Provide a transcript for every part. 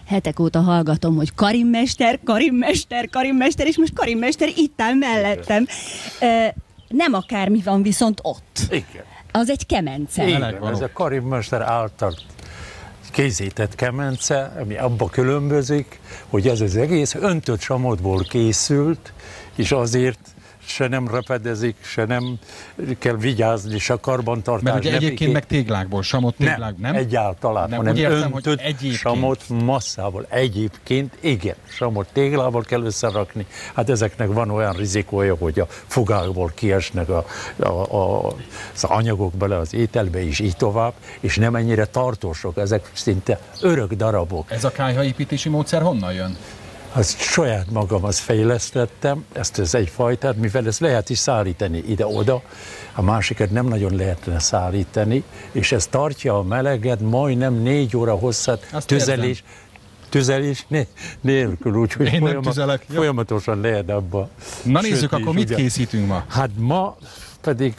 hetek óta hallgatom, hogy Karim mester, és most Karim mester itt áll mellettem. Nem akármi van viszont ott. Igen. Az egy kemence. Igen, ez a Karim mester által készített kemence, ami abba különbözik, hogy ez az egész öntött samotból készült, és azért se nem repedezik, se nem kell vigyázni, se karbantartás. Mert ugye egyébként meg téglákból, samot téglák, nem? Egyáltalán, nem, hanem értem, öntött samot masszából. Egyébként, igen, samot téglával kell összerakni. Hát ezeknek van olyan rizikója, hogy a fogákból kiesnek az anyagok bele az ételbe, és így tovább, és nem ennyire tartósok, ezek szinte örök darabok. Ez a kályhaépítési módszer honnan jön? Azt saját magam fejlesztettem, ezt az egyfajtát, mivel ezt lehet is szállítani ide-oda, a másikat nem nagyon lehetne szállítani, és ez tartja a meleget majdnem 4 óra hosszat tüzelés nélkül, úgyhogy folyamatosan lehet abba. Na nézzük, akkor mit készítünk ma? Hát ma pedig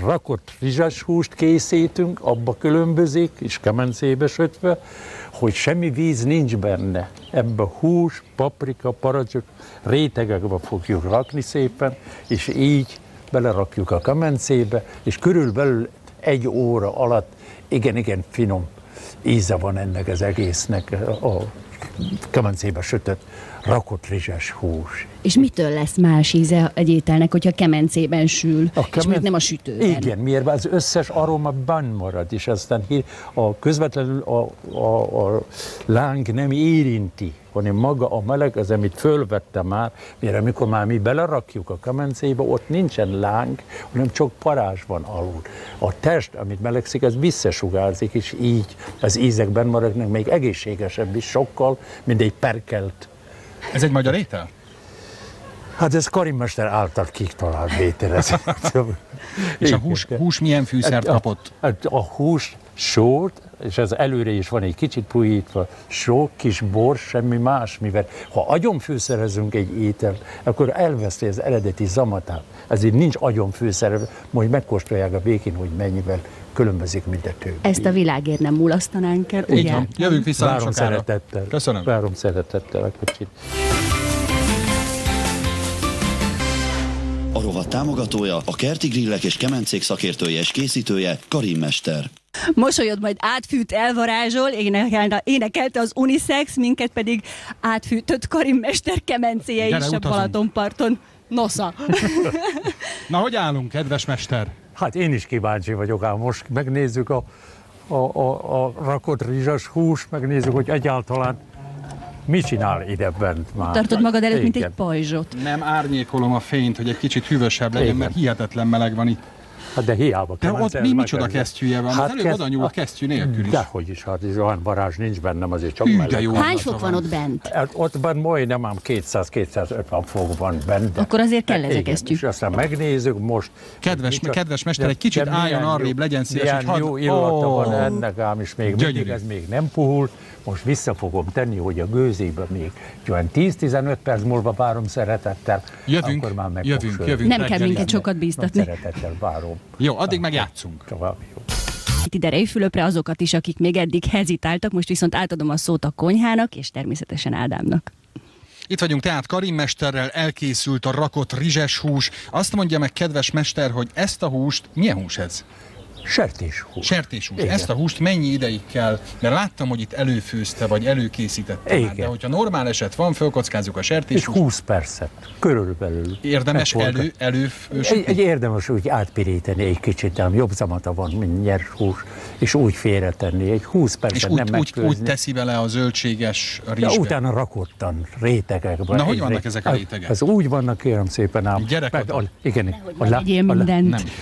rakott rizses húst készítünk, abba különbözik, és kemencébe sötve, hogy semmi víz nincs benne. Ebbe hús, paprika, paradicsom rétegekbe fogjuk rakni szépen, és így belerakjuk a kemencébe, és körülbelül 1 óra alatt igen finom íze van ennek az egésznek a kemencébe sütött rakott rizses hús. És mitől lesz más íze egy ételnek, hogyha kemencében sül, és még nem a sütőben? Igen, miért? Az összes aroma benn marad, és aztán közvetlenül a láng nem érinti, hanem maga a meleg az, amit fölvettem már, mert amikor már mi belerakjuk a kemencébe, ott nincsen láng, hanem csak parázs van alul. A test, amit melegszik, az visszasugárzik, és így az ízekben maradnak, még egészségesebb is sokkal, mint egy perkelt. Ez egy magyar étel? Hát ez Karim mester által kitalált étel. És a hús milyen fűszert kapott? A hús sót, és ez előre is van egy kicsit puhítva, só, kis bor, semmi más, mivel ha agyonfűszerezünk egy ételt, akkor elveszti az eredeti zamatát. Ezért nincs agyonfűszerezve, majd megkóstolják a végén, hogy mennyivel különbözik, mint a többi. Ezt a világért nem mulasztanánk el, ugye? Jövünk vissza. Várom szeretettel. Köszönöm. Várom szeretettel a kocsit. A rovat támogatója, a Kerti Grillek és Kemencék szakértője és készítője, Karim mester. Mosolyod majd átfűt, elvarázsol, énekelte az Unisex, minket pedig átfűtött Karim mester kemencéje is a Balatonparton. Nosza! Na, hogy állunk, kedves mester? Hát én is kíváncsi vagyok, ám most megnézzük a rakott rizses hús, megnézzük, hogy egyáltalán mit csinál ide bent már. Tartod magad előtt, mint egy pajzsot. Nem árnyékolom a fényt, hogy egy kicsit hűvösebb legyen, mert hihetetlen meleg van itt. Hát de hiába. De ott micsoda kesztyűje van? Hát előbb oda nyúlt kesztyű nélkül is. Dehogy is, hát olyan varázs nincs bennem, azért csak meleg. Hány fok van ott bent? Hát ott bent majdnem 200-250 fok van bent. Akkor azért kell ez a kesztyű. És aztán megnézzük most. Kedves mester, egy kicsit álljon arrébb, legyen szíves, hogy jó illata van ennek, ám is még mindig ez még nem puhul. Most vissza fogom tenni, hogy a gőzébe még olyan 10-15 perc múlva várom szeretettel. Jövünk. Nem kell minket sokat bíztatni. Szeretettel várom. Jó, addig meg játszunk. Itt ide Rejfülöpre azokat is, akik még eddig hezitáltak, most viszont átadom a szót a konyhának, és természetesen Ádámnak. Itt vagyunk tehát Karim mesterrel, elkészült a rakott rizses hús. Azt mondja meg, kedves mester, hogy ezt a húst, milyen hús ez? Sertéshús. Sertéshús. Ezt a húst mennyi ideig kell? Mert láttam, hogy itt előfőzte, vagy előkészítette már, de hogyha normál eset van, fölkockázzuk a sertéshúst. És 20 percet, körülbelül. Érdemes egy érdemes úgy átpiríteni egy kicsit, de jobb zamata van, mint nyers hús, és úgy félretenni, egy 20 percet nem megfőzni. Úgy teszi bele a zöldséges rizsbe. De utána rakottan rétegekben. Na, hogy vannak ezek a rétegek? Ez úgy vannak, kérem szépen ám. Igen,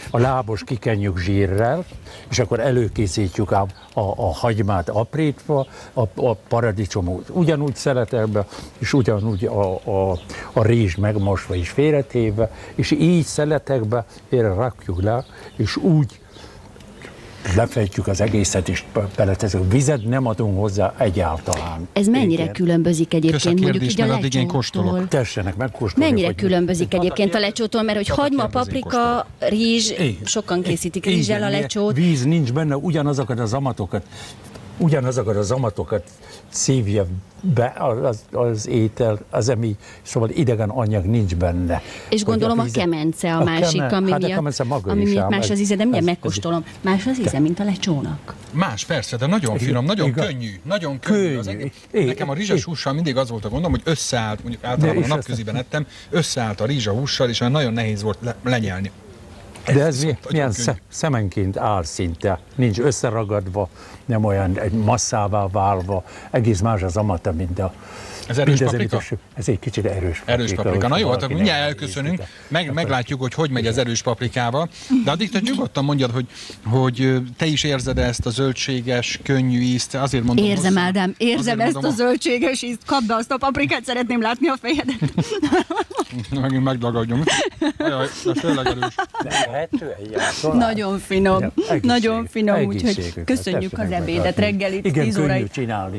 a lábos kikenjük zsírrel, és akkor előkészítjük a hagymát aprítva, a paradicsomot ugyanúgy szeletekbe, és ugyanúgy a rizs megmosva és félretéve, és így szeletekbe rakjuk le, és úgy lefejtjük az egészet, és beleteszünk. Vizet nem adunk hozzá egyáltalán. Ez mennyire különbözik egyébként mondjuk így a lecsótól? Tessenek megkóstolni. Mennyire különbözik egyébként a lecsótól, mert hogy hagyma, paprika, rizs, sokan készítik rizssel a lecsót. Víz nincs benne, ugyanazokat az amatokat ugyanazokat az amatokat szívja be az étel, szóval idegen anyag nincs benne. És gondolom a kemence a másik, ami miatt más az íze, de mindjárt megkóstolom. Más az íze, mint a lecsónak. Más, persze, de nagyon finom, nagyon könnyű. Nagyon könnyű. Nekem a rizsas hússal mindig az volt a gondom, hogy összeállt, mondjuk általában a napköziben ettem, összeállt a rizsahússal, és nagyon nehéz volt lenyelni. De ez milyen szemenként áll szinte, nincs összeragadva, nem olyan egy masszává válva, egész más az amata, mint a... Ez erős paprika? Ez egy kicsit erős paprika. Erős paprika. Na jó, hát mindjárt elköszönünk, meglátjuk, hogy megy az erős paprikával. De addig te nyugodtan mondjad, hogy te is érzed ezt a zöldséges, könnyű ízt. Azért mondom, érzem, Ádám, érzem ezt a zöldséges ízt. Kapd be azt a paprikát, szeretném látni a fejedet. Megint megdagadjunk. Jaj, de tényleg erős. Nagyon finom, nagyon finom, úgyhogy köszönjük az ebédet, reggelit, 10 óráig. Könnyű csinálni,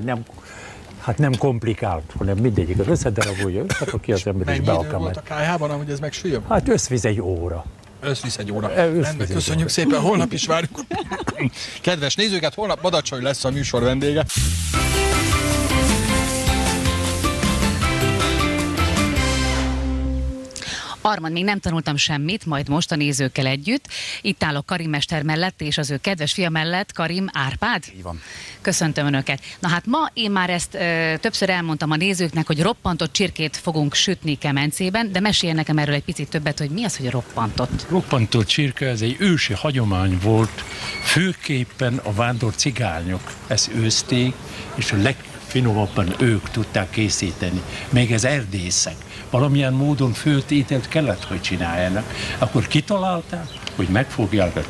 nem komplikált, hanem mindegyik az összedarabolja, ki az ember is be akar. Mennyi idő volt a kályhában, ahogy ez megsüljön? Hát összvisz egy óra. Összvisz egy óra. Rendben, köszönjük szépen, holnap is várjuk. Kedves nézőket, holnap Badacsony lesz a műsor vendége. Armand, még nem tanultam semmit, majd most a nézőkkel együtt. Itt állok Karim mester mellett, és az ő kedves fia mellett, Karim Árpád. Így van. Köszöntöm Önöket. Na hát ma én már ezt többször elmondtam a nézőknek, hogy roppantott csirkét fogunk sütni kemencében, de mesélj nekem erről egy picit többet, hogy mi az, hogy roppantott? Roppantott csirke, ez egy ősi hagyomány volt, főképpen a vándor cigányok ezt őzték, és a legfinomabban ők tudták készíteni, még az erdészek. Valamilyen módon főtt ételt kellett, hogy csináljanak. Akkor kitalálták, hogy megfogják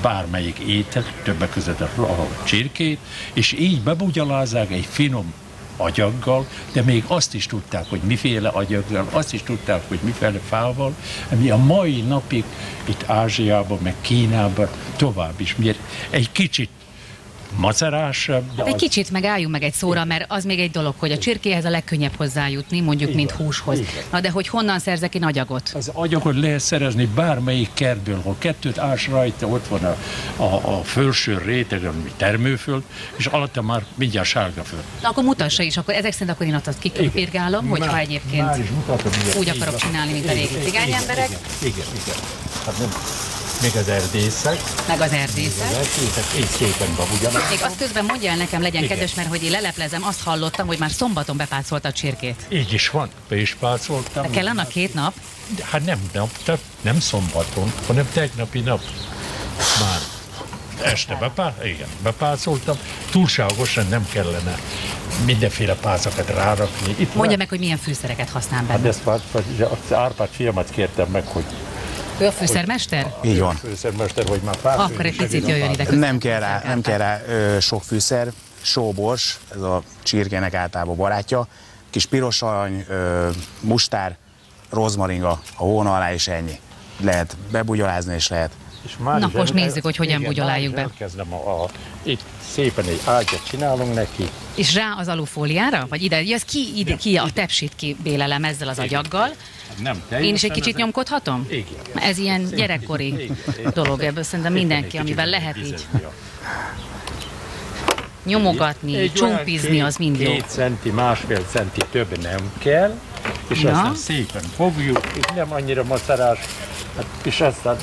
bármelyik ételt, többek között a csirkét, és így bebugyalázzák egy finom agyaggal, de még azt is tudták, hogy miféle agyaggal, azt is tudták, hogy miféle fával, ami a mai napig itt Ázsiában, meg Kínában tovább is, miért egy kicsit macerásabb. Egy kicsit megálljunk meg egy szóra, mert az még egy dolog, hogy a csirkéhez a legkönnyebb hozzájutni, mondjuk, mint húshoz. Na de hogy honnan szerzek én agyagot? Az agyagot lehet szerezni bármelyik kertből, ha kettőt ás rajta, ott van a felső réteg, ami termőföld, és alatta már mindjárt sárga föld. Na akkor mutassa is, akkor ezek szerint akkor én azt kipirgálom, hogyha egyébként úgy akarok csinálni, mint a régi cigány emberek. Igen. Hát nem. Még az erdészek. Meg az erdészek. Így szépen babugyanak. Még azt közben mondja el nekem, legyen kedves, mert hogy én leleplezem, azt hallottam, hogy már szombaton bepácolta a csirkét. Így is van, be is pácoltam. De kell annak 2 nap? Hát nem szombaton, hanem tegnapi nap. Már este bepácoltam. Túlságosan nem kellene mindenféle pácakat rárakni. Mondja meg, hogy milyen fűszereket használ benne. Hát ezt az Árpád fiamat kértem meg, hogy ő a fűszermester? Így van. Fűszermester, hogy már pár akkor egy picit jöjjön ide. Nem kell rá sok fűszer, sóbors, ez a csirkének általában barátja, kis piros arany, mustár, rozmaringa a hóna alá, és ennyi. Lehet bebugyolázni, és lehet. És na, most nézzük, hogy hogyan bugyoláljuk be. Elkezdem itt szépen egy ágyat csinálunk neki. És rá az alufóliára? Vagy ide? Ez ki a tepsit kibélelem ezzel az agyaggal. Nem, én is egy kicsit nyomkodhatom? Igen. Ez ilyen gyerekkori dolog, ebből szerintem mindenki, amivel lehet így nyomogatni, csumpizni, az mind jó. 2 centi, 1,5 centi több nem kell, és aztán szépen fogjuk, és nem annyira macerás, és aztán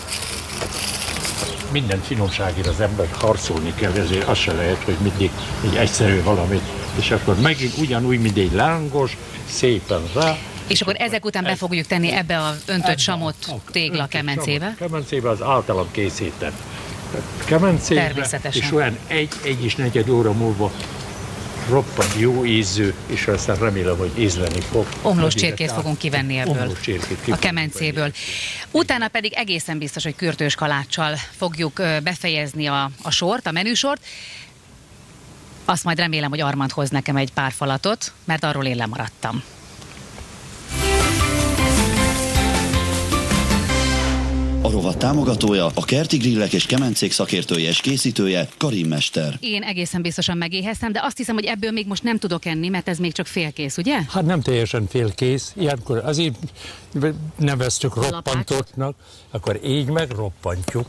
minden finomságért az ember harcolni kell, ezért az se lehet, hogy mindig egy egyszerű valamit, és akkor megint ugyanúgy, mint egy lángos, szépen rá. És akkor ezek után be fogjuk tenni ebbe a öntött samot tégla kemencébe? Kemencébe az általam készített kemencébe. Természetesen. És olyan 1,4 óra múlva roppant jó ízű, és aztán remélem, hogy ízleni fog. Omlós csirkét fogunk kivenni ebből, a kemencéből. Utána pedig egészen biztos, hogy kürtős kaláccsal fogjuk befejezni a sort, a menüsort. Azt majd remélem, hogy Armand hoz nekem egy pár falatot, mert arról én lemaradtam. A rovat támogatója, a Kerti Grillek és Kemencék szakértője és készítője, Karim mester. Én egészen biztosan megéheztem, de azt hiszem, hogy ebből még most nem tudok enni, mert ez még csak félkész, ugye? Hát nem teljesen félkész, ilyenkor azért neveztük roppantottnak, akkor így megroppantjuk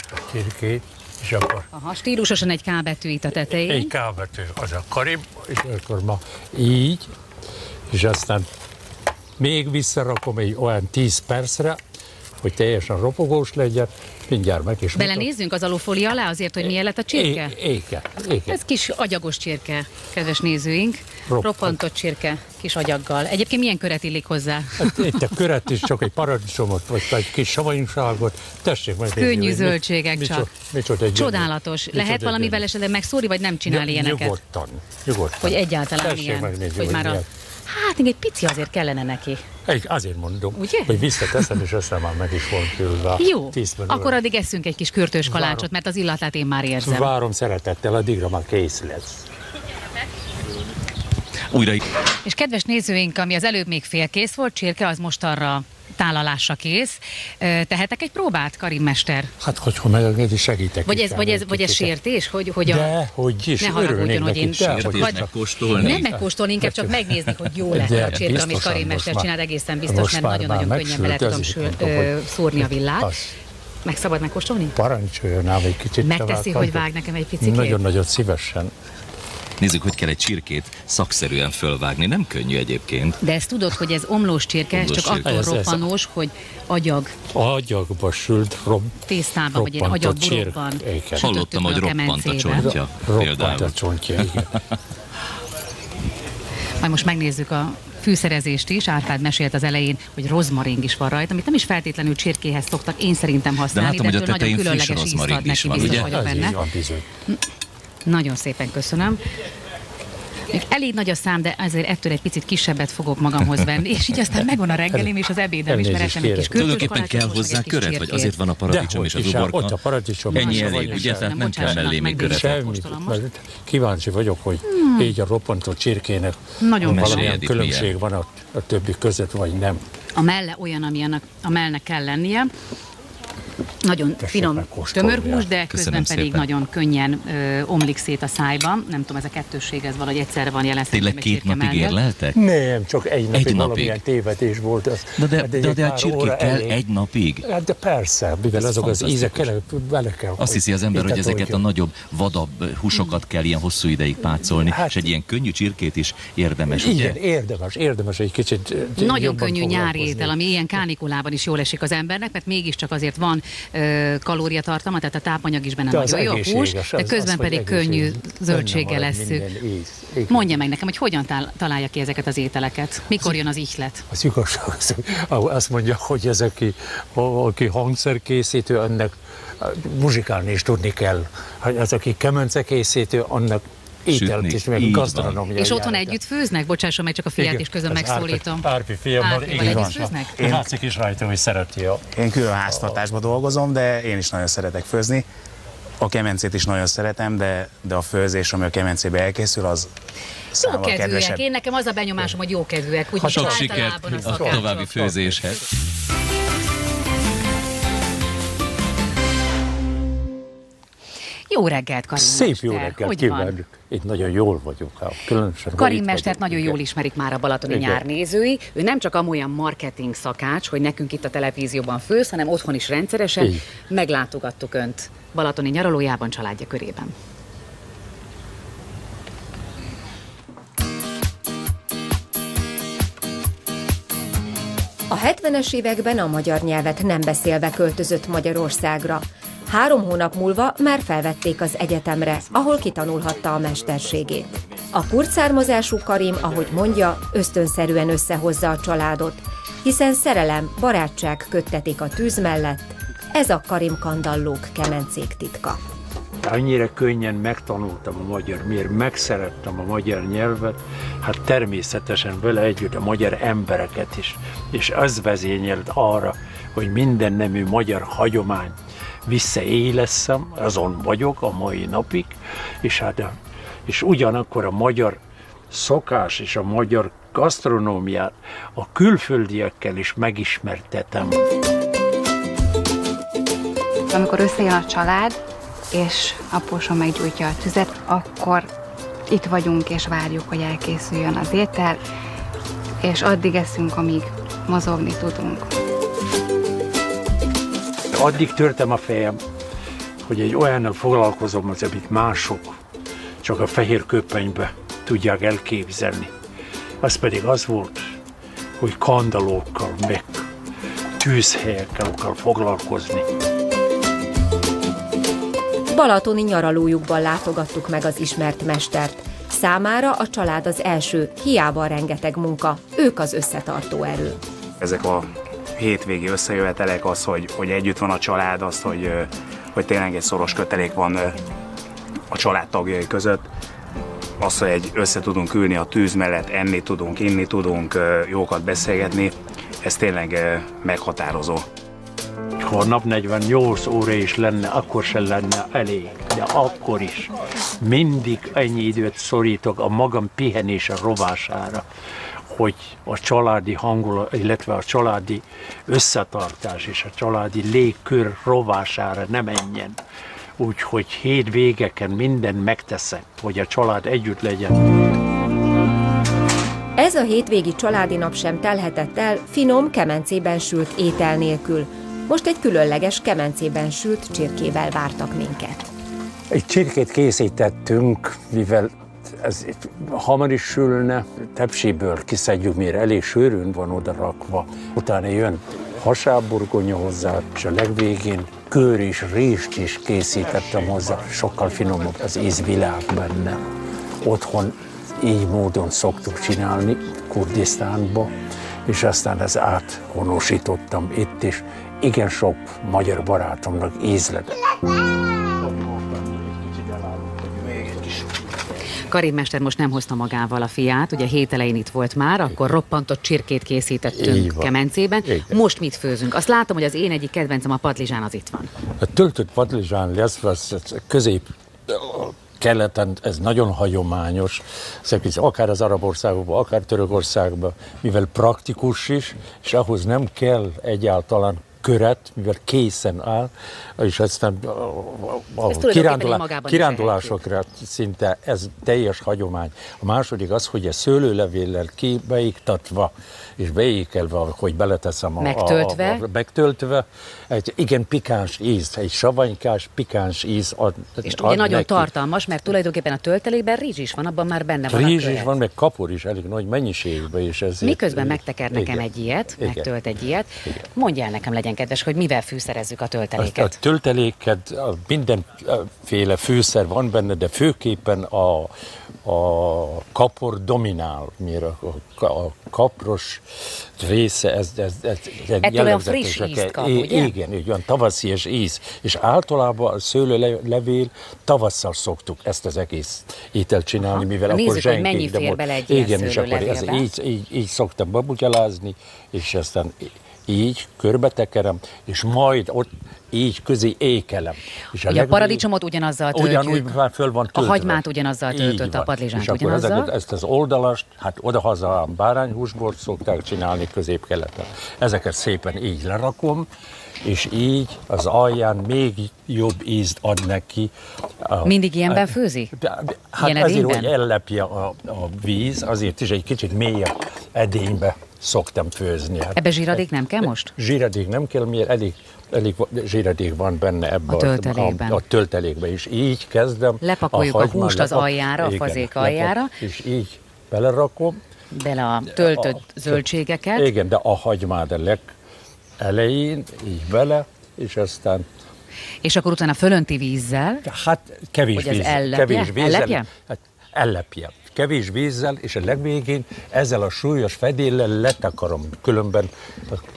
a csirkét, És akkor Aha, stílusosan egy K betű itt a tetején. egy K betű, az a karim, és akkor ma így, és aztán még visszarakom egy olyan 10 percre, hogy teljesen ropogós legyen, mindjárt meg is Belenézzünk az alufólia alá azért, hogy milyen lett a csirke? Igen. Ez kis agyagos csirke, kedves nézőink. Roppantott csirke kis agyaggal. Egyébként milyen köret illik hozzá? Hát itt a köret is, csak egy paradicsomot, vagy egy kis savanyúságot. Tessék meg. Könnyű zöldségek csak. Csodálatos. Lehet valamivel esetleg megszóri, vagy nem csinál ilyeneket? Nyugodtan. Hogy egyáltalán Tessék ilyen. megnézni, Hogy hogy már milyen. Hát még egy pici azért kellene neki. Azért mondom, Ugye? hogy visszateszem, és aztán már meg is van külve. Jó, akkor addig eszünk egy kis kürtős kalácsot, mert az illatát én már érzem. Várom szeretettel, addigra már kész lesz. Újra. És kedves nézőink, ami az előbb még félkész volt, csirke, az most arra tálalásra kész. Tehetek egy próbát, Karim mester? Hát, hogyha megengedi, segítek. Vagy ez sértés? De, hogy is. Ne haragudjon, hogy én megkóstolni. Nem megkóstolni, inkább csak megnézni, hogy jó lett a csirke, amit Karim mester csinál, egészen biztos, mert nagyon-nagyon könnyen bele tudom szúrni a villát. Meg szabad megkóstolni? Parancsoljon ám egy kicsit. Megteszi, hogy vág nekem egy picikét? Nagyon-nagyon szívesen. Nézzük, hogy kell egy csirkét szakszerűen fölvágni. Nem könnyű egyébként. De ezt tudod, hogy ez omlós csirke, ez csak attól roppanós, hogy Agyagba sült, tésztában, vagy ilyen agyagburokban. Hallottam, hogy roppant a csontja. Roppant a csontja, igen. Majd most megnézzük a fűszerezést is. Árpád mesélt az elején, hogy rozmaring is van rajta, amit nem is feltétlenül csirkéhez szoktak én szerintem használni, de ettől nagyon különleges ízt ad neki, biztos vagyok benne. Nagyon szépen köszönöm. Még elég nagy a szám, de azért ettől egy picit kisebbet fogok magamhoz venni, és így aztán megvan a reggelim és az ebédem is, mert ettem egy kis kürtős tulajdonképpen kell hozzá köret, vagy azért van a paradicsom és az uborka? Ott a paradicsom. Ennyi elég, ugye? Tehát nem kell mellé még köret. Semmit. Kíváncsi vagyok, hogy így a roppantott csirkének valamilyen különbség van a többi között, vagy nem. A melle olyan, amilyennek a mellnek kell lennie. Nagyon finom, tömör hús, de közben pedig nagyon könnyen omlik szét a szájban. Nem tudom, ez a kettősség, ez valahogy egyszerre van jelen. Tényleg 2 napig érleltek? Nem, csak egy napig valamilyen tévedés volt. Az. De a csirkék kell egy napig? Hát de persze, mivel azok az ízek bele kell. Azt hiszi az ember, hogy ezeket a nagyobb, vadabb húsokat kell ilyen hosszú ideig pácolni, és egy ilyen könnyű csirkét is érdemes, ugye? Igen, érdemes egy kicsit. Nagyon könnyű nyári étel, ami ilyen kánikulában is jól esik az embernek, mert mégiscsak azért van kalóriatartalma, tehát a tápanyag is benne nagyon jó, a hús, de közben pedig könnyű zöldséggel lesszük. Mondja meg nekem, hogy hogyan találja ki ezeket az ételeket? Mikor jön az ihlet? Az igazság, azt mondja, hogy ez, aki hangszerkészítő, annak muzsikálni is tudni kell. Az, aki kemencekészítő, annak ételt is, meg gasztronómiai. És otthon együtt főznek? Bocsásson meg, csak a fiát is közön megszólítom. Árpi fiammal együtt főznek? Én látszik is rajta, hogy szereti. Én külön háztartásban dolgozom, de én is nagyon szeretek főzni. A kemencét is nagyon szeretem, de a főzés, ami a kemencébe elkészül, az számomra kedvesebb. Én nekem az a benyomásom, hogy jókedvűek. Sok sikert a további főzéshez. Jó reggelt, Karim Szép mester. jó reggelt kívánjuk. Itt nagyon jól vagyunk. Karim mestert nagyon jól ismerik már a balatoni nyárnézői. Ő nem csak amolyan marketing szakács, hogy nekünk itt a televízióban főz, hanem otthon is rendszeresen. Így. Meglátogattuk önt balatoni nyaralójában, családja körében. A 70-es években a magyar nyelvet nem beszélve költözött Magyarországra. 3 hónap múlva már felvették az egyetemre, ahol kitanulhatta a mesterségét. A kurd származású Karim, ahogy mondja, ösztönszerűen összehozza a családot, hiszen szerelem, barátság köttetik a tűz mellett. Ez a Karim kandallók kemencék titka. Annyira könnyen megtanultam a magyar, miért megszerettem a magyar nyelvet, hát természetesen vele együtt a magyar embereket is. És az vezényelt arra, hogy minden nemű magyar hagyomány visszaélesszem, azon vagyok a mai napig, és ugyanakkor a magyar szokás és a magyar gasztronómiát a külföldiekkel is megismertetem. Amikor összejön a család, és apósom meggyújtja a tüzet, akkor itt vagyunk és várjuk, hogy elkészüljön az étel, és addig eszünk, amíg mozogni tudunk. Addig törtem a fejem, hogy egy olyannal foglalkozom, az, amit mások csak a fehér köpenybe tudják elképzelni. Az pedig az volt, hogy kandallókkal, meg tűzhelyekkel kell foglalkozni. Balatoni nyaralójukban látogattuk meg az ismert mestert. Számára a család az első, hiába rengeteg munka, ők az összetartó erő. Ezek a hétvégi összejövetelek, az, hogy együtt van a család, az, hogy tényleg egy szoros kötelék van a család tagjai között, az, hogy össze tudunk ülni a tűz mellett, enni tudunk, inni tudunk, jókat beszélgetni, ez tényleg meghatározó. Ha a nap 48 óra is lenne, akkor sem lenne elég, de akkor is mindig ennyi időt szorítok a magam pihenése rovására, hogy a családi hangulat, illetve a családi összetartás és a családi légkör rovására ne menjen. Úgyhogy hétvégeken mindent megteszek, hogy a család együtt legyen. Ez a hétvégi családi nap sem telhetett el finom kemencében sült étel nélkül. Most egy különleges kemencében sült csirkével vártak minket. Egy csirkét készítettünk, mivel ez hamar is sülne, tepsiből kiszedjük, mire elég sűrűn van oda rakva. Utána jön hasábburgonya hozzá, és a legvégén kőr és rést is készítettem hozzá. Sokkal finomabb az ízvilág benne. Otthon így módon szoktuk csinálni, Kurdisztánba, és aztán ezt áthonosítottam itt is. Igen sok magyar barátomnak ízlett. Karim mester most nem hozta magával a fiát, ugye hét elején itt volt már, akkor roppantott csirkét készítettünk kemencében. Most mit főzünk? Azt látom, hogy az én egyik kedvencem a padlizsán, az itt van. A töltött padlizsán lesz, közép-keleten ez nagyon hagyományos, akár az arab országokban, akár Törökországban, mivel praktikus is, és ahhoz nem kell egyáltalán köret, mivel készen áll, és aztán a kirándulásokra szinte ez teljes hagyomány. A második az, hogy a szőlőlevéllel beiktatva és beékelve, hogy beleteszem megtöltve, egy igen pikáns íz, egy savanykás, pikáns íz ad. És ugye nagyon neki. Tartalmas, mert tulajdonképpen a töltelékben rizs is van, abban már benne van a rizs is van, meg kapor is elég nagy mennyiségben. És miközben megteker nekem egy ilyet, megtölt egy ilyet, mondjál nekem, legyen kedves, hogy mivel fűszerezzük a tölteléket? A tölteléket, mindenféle fűszer van benne, de főképpen a kapor dominál, mire a kapros része, ez ettől olyan friss ízt kap, ugye? Igen, így olyan tavaszias íz. És általában a szőlőlevél tavasszal szoktuk ezt az egész ételt csinálni, mivel nézzük, akkor zsenkig. Hogy mennyi fér bele egy ilyen szőlőlevélbe. Így szoktam babugyalázni, és aztán így körbetekerem, és majd ott így közé ékelem. És a paradicsomot ugyanazzal töltjük, ugyanúgy már föl van töltve. A hagymát ugyanazzal töltött, a padlizsánt ugyanazzal. És ezt az oldalast, hát odahaza bárányhúsból szokták csinálni Közép-Keleten. Ezeket szépen így lerakom, és így az alján még jobb ízt ad neki. Mindig ilyenben főzi? Hát azért, hogy ellepje a víz, azért is egy kicsit mélyebb edénybe szoktam főzni. Hát, ebbe zsíradék nem kell most? Zsíradék nem kell, miért elég zsíradék van benne ebben a töltelékben is. Így kezdem. Lepakoljuk a húst az aljára, a fazék aljára. És így belerakom. Bele a töltött zöldségeket. Igen, de a hagymát a legelején, így bele, és aztán... És akkor utána fölönti vízzel? Hát kevés vízzel. Ellepje? Hát ellepje. Kevés vízzel, és a legvégén ezzel a súlyos fedéllel letakarom, különben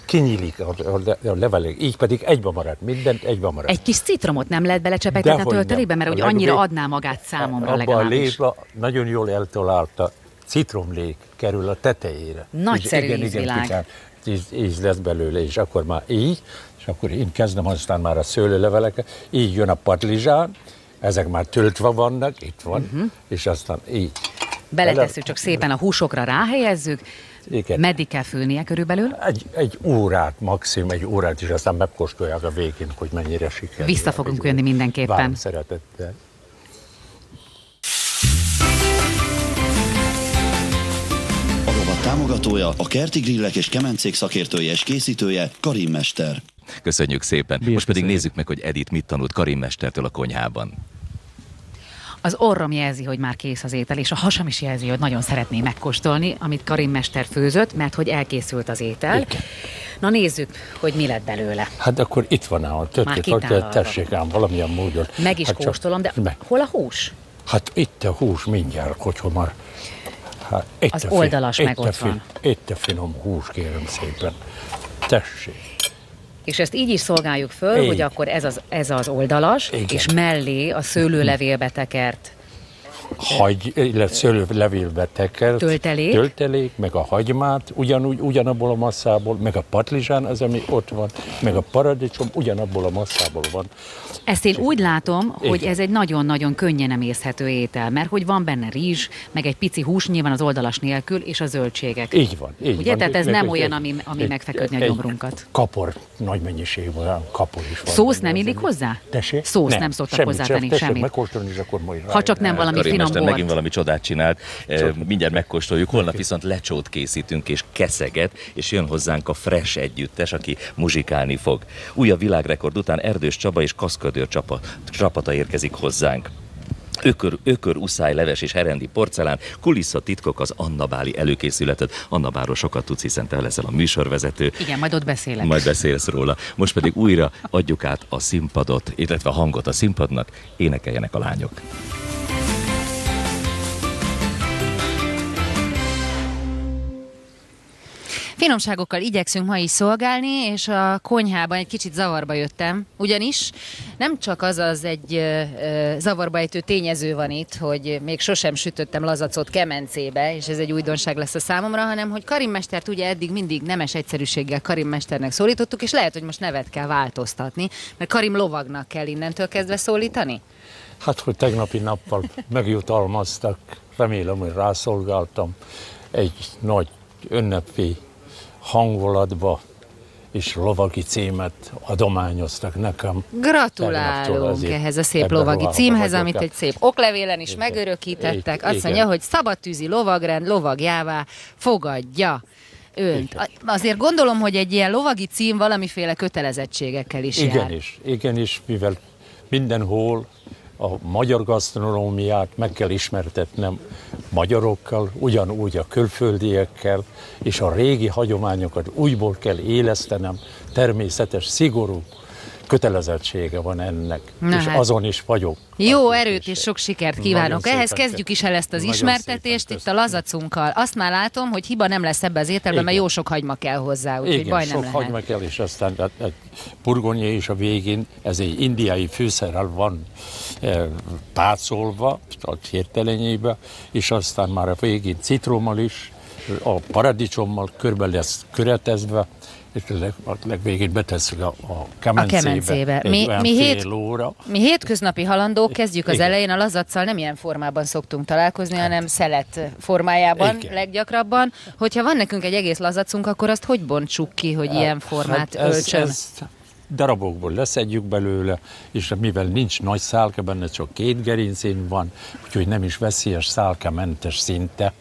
kinyílik a levelek, így pedig egybe marad, mindent egybe marad. Egy kis citromot nem lehet belecsepegtetni a töltelékbe, mert úgy annyira adná magát számomra legalábbis. Abba a nagyon jól eltalálta citromlék kerül a tetejére. Nagyszerű ízvilág. Íz lesz belőle, és akkor már így, és akkor én kezdem aztán már a szőlőleveleket, így jön a padlizsán, ezek már töltve vannak, itt van, és aztán így. Beletesszük, csak szépen a húsokra ráhelyezzük. Igen. Meddig kell főnie körülbelül? Egy órát, maximum egy órát, és aztán megkóstolják a végén, hogy mennyire sikerül. Vissza fogunk jönni mindenképpen. Várom szeretettel. A rovat támogatója, a Kerti Grillek és Kemencék szakértője és készítője, Karim mester. Köszönjük szépen. Most pedig nézzük meg, hogy Edith mit tanult Karim mestertől a konyhában. Az orrom jelzi, hogy már kész az étel, és a hasam is jelzi, hogy nagyon szeretné megkóstolni, amit Karim mester főzött, mert hogy elkészült az étel. Igen. Na nézzük, hogy mi lett belőle. Hát akkor itt van a többet, tessék ám valamilyen módon. Meg is hát kóstolom, de hol a hús? Hát itt a hús mindjárt, hogyha már... Hát az oldalas meg ott van. Itt a finom hús, kérem szépen. Tessék. És ezt így is szolgáljuk föl, hogy akkor ez az oldalas, igen, és mellé a szőlőlevélbe tekert illetve szőlőlevélbe tekert töltelék, meg a hagymát ugyanabból a masszából, meg a patlizsán az, ami ott van, meg a paradicsom ugyanabból a masszából van. Ezt én úgy látom, hogy ez egy nagyon-nagyon könnyen emészhető étel, mert hogy van benne rizs, meg egy pici hús, nyilván az oldalas nélkül, és a zöldségek. Így van. Ugye? Tehát ez nem olyan, ami megfeküdni a gyomrunkat. Kapor, nagy mennyiségben kapor is van. Szósz nem illik hozzá? Tessék? Szósz nem szoktak hozzátenni semmit. Megkóstolni, és akkor majd ha csak nem valami finom bort. Megint valami csodát csinált. Mindjárt megkóstoljuk. Holnap viszont lecsót készítünk, és keszeget, és jön hozzánk a Fresh együttes, aki muzsikálni fog. Újabb világrekord után Erdős Csaba és Kaszkadőr csapata érkezik hozzánk. Ökör, uszály, leves és herendi porcelán, kulisszatitkok az Anna Báli előkészületet. Anna Báról sokat tudsz, hiszen te leszel a műsorvezető. Igen, majd ott beszélek. Majd beszélsz róla. Most pedig újra adjuk át a színpadot, illetve a hangot a színpadnak, énekeljenek a lányok. Finomságokkal igyekszünk ma is szolgálni, és a konyhában egy kicsit zavarba jöttem, ugyanis nem csak az egy zavarba ejtő tényező van itt, hogy még sosem sütöttem lazacot kemencébe, és ez egy újdonság lesz a számomra, hanem hogy Karim mestert ugye eddig mindig nemes egyszerűséggel Karim mesternek szólítottuk, és lehet, hogy most nevet kell változtatni, mert Karim lovagnak kell innentől kezdve szólítani? Hát, hogy tegnapi nappal megjutalmaztak, remélem, hogy rászolgáltam egy nagy ünnepi hangulatba, és lovagi címet adományoztak nekem. Gratulálunk ehhez a szép lovagi címhez, amit egy szép oklevélen is megörökítettek. Azt mondja, hogy szabadtűzi lovagrend lovagjává fogadja önt. Azért gondolom, hogy egy ilyen lovagi cím valamiféle kötelezettségekkel is jár. Igenis, mivel mindenhol a magyar gasztronómiát meg kell ismertetnem magyarokkal, ugyanúgy a külföldiekkel, és a régi hagyományokat újból kell élesztenem, természetes, szigorú kötelezettsége van ennek, és azon is vagyok. Jó erőt és sok sikert kívánok. Ehhez kezdjük is el ezt az ismertetést itt a lazacunkkal. Azt már látom, hogy hiba nem lesz ebbe az ételben, mert jó sok hagyma kell hozzá, úgyhogy baj nem lehet. Sok hagyma kell, és aztán burgonya is a végén, ez egy indiai fűszerrel van pácolva, a hirtelenjébe, és aztán már a végén citrommal is, a paradicsommal körbe lesz köretezve, és a legvégén betesszük a kemencébe. Mi hétköznapi halandók, kezdjük az elején, a lazacsal nem ilyen formában szoktunk találkozni, hanem szelet formájában leggyakrabban. Hogyha van nekünk egy egész lazacunk, akkor azt hogy bontsuk ki, hogy ilyen formát öltsön? Darabokból leszedjük belőle, és mivel nincs nagy szálka benne, csak 2 gerincén van, úgyhogy nem is veszélyes, szálkamentes szinte.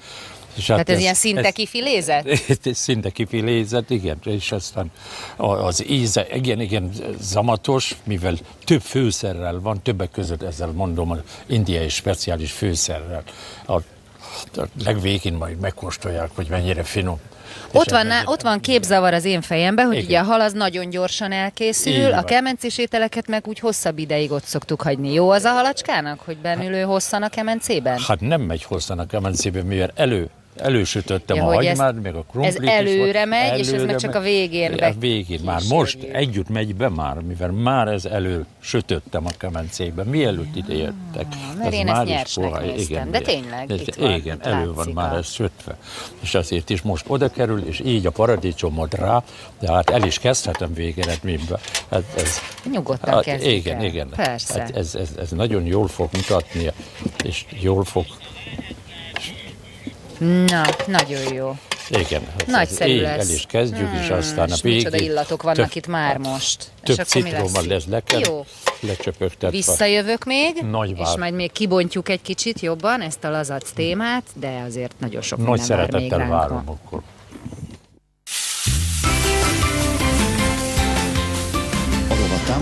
Tehát ez ilyen szinte kifilézet? Szinte kifilézet, igen, és aztán az íze igen zamatos, mivel több főszerrel van, többek között ezzel mondom, az indiai speciális főszerrel. A legvégén majd megkóstolják, hogy mennyire finom. Ott van képzavar az én fejemben, hogy ugye a hal az nagyon gyorsan elkészül, a kemencés ételeket meg úgy hosszabb ideig ott szoktuk hagyni. Jó az a halacskának, hogy bennülő hosszan a kemencében? Hát nem megy hosszan a kemencében, mivel elősütöttem a hagymát, meg a krumplit. Ez előre megy, és ez meg csak a végén. A végén már most együtt megy be már, mivel már ez elősütöttem a kemencébe, mielőtt ide jöttek. Mert én ezt nyersnek néztem, de tényleg itt van. Igen, elő van már ez sütve. És azért is most oda kerül, és így a paradicsomot rá, de hát el is kezdhetem végeredményben. Nyugodtan kezdjük el. Igen. Persze. Hát ez nagyon jól fog mutatni, és jól fog. Na, nagyon jó. Igen. Nagyszerű lesz. El is kezdjük, és aztán a végén... Micsoda illatok vannak itt már most. Több citrommal lesz lecsöpögtetve. Visszajövök még, és majd még kibontjuk egy kicsit jobban ezt a lazac témát, de azért nagyon sok minden vár még ránk. Nagy szeretettel várom akkor.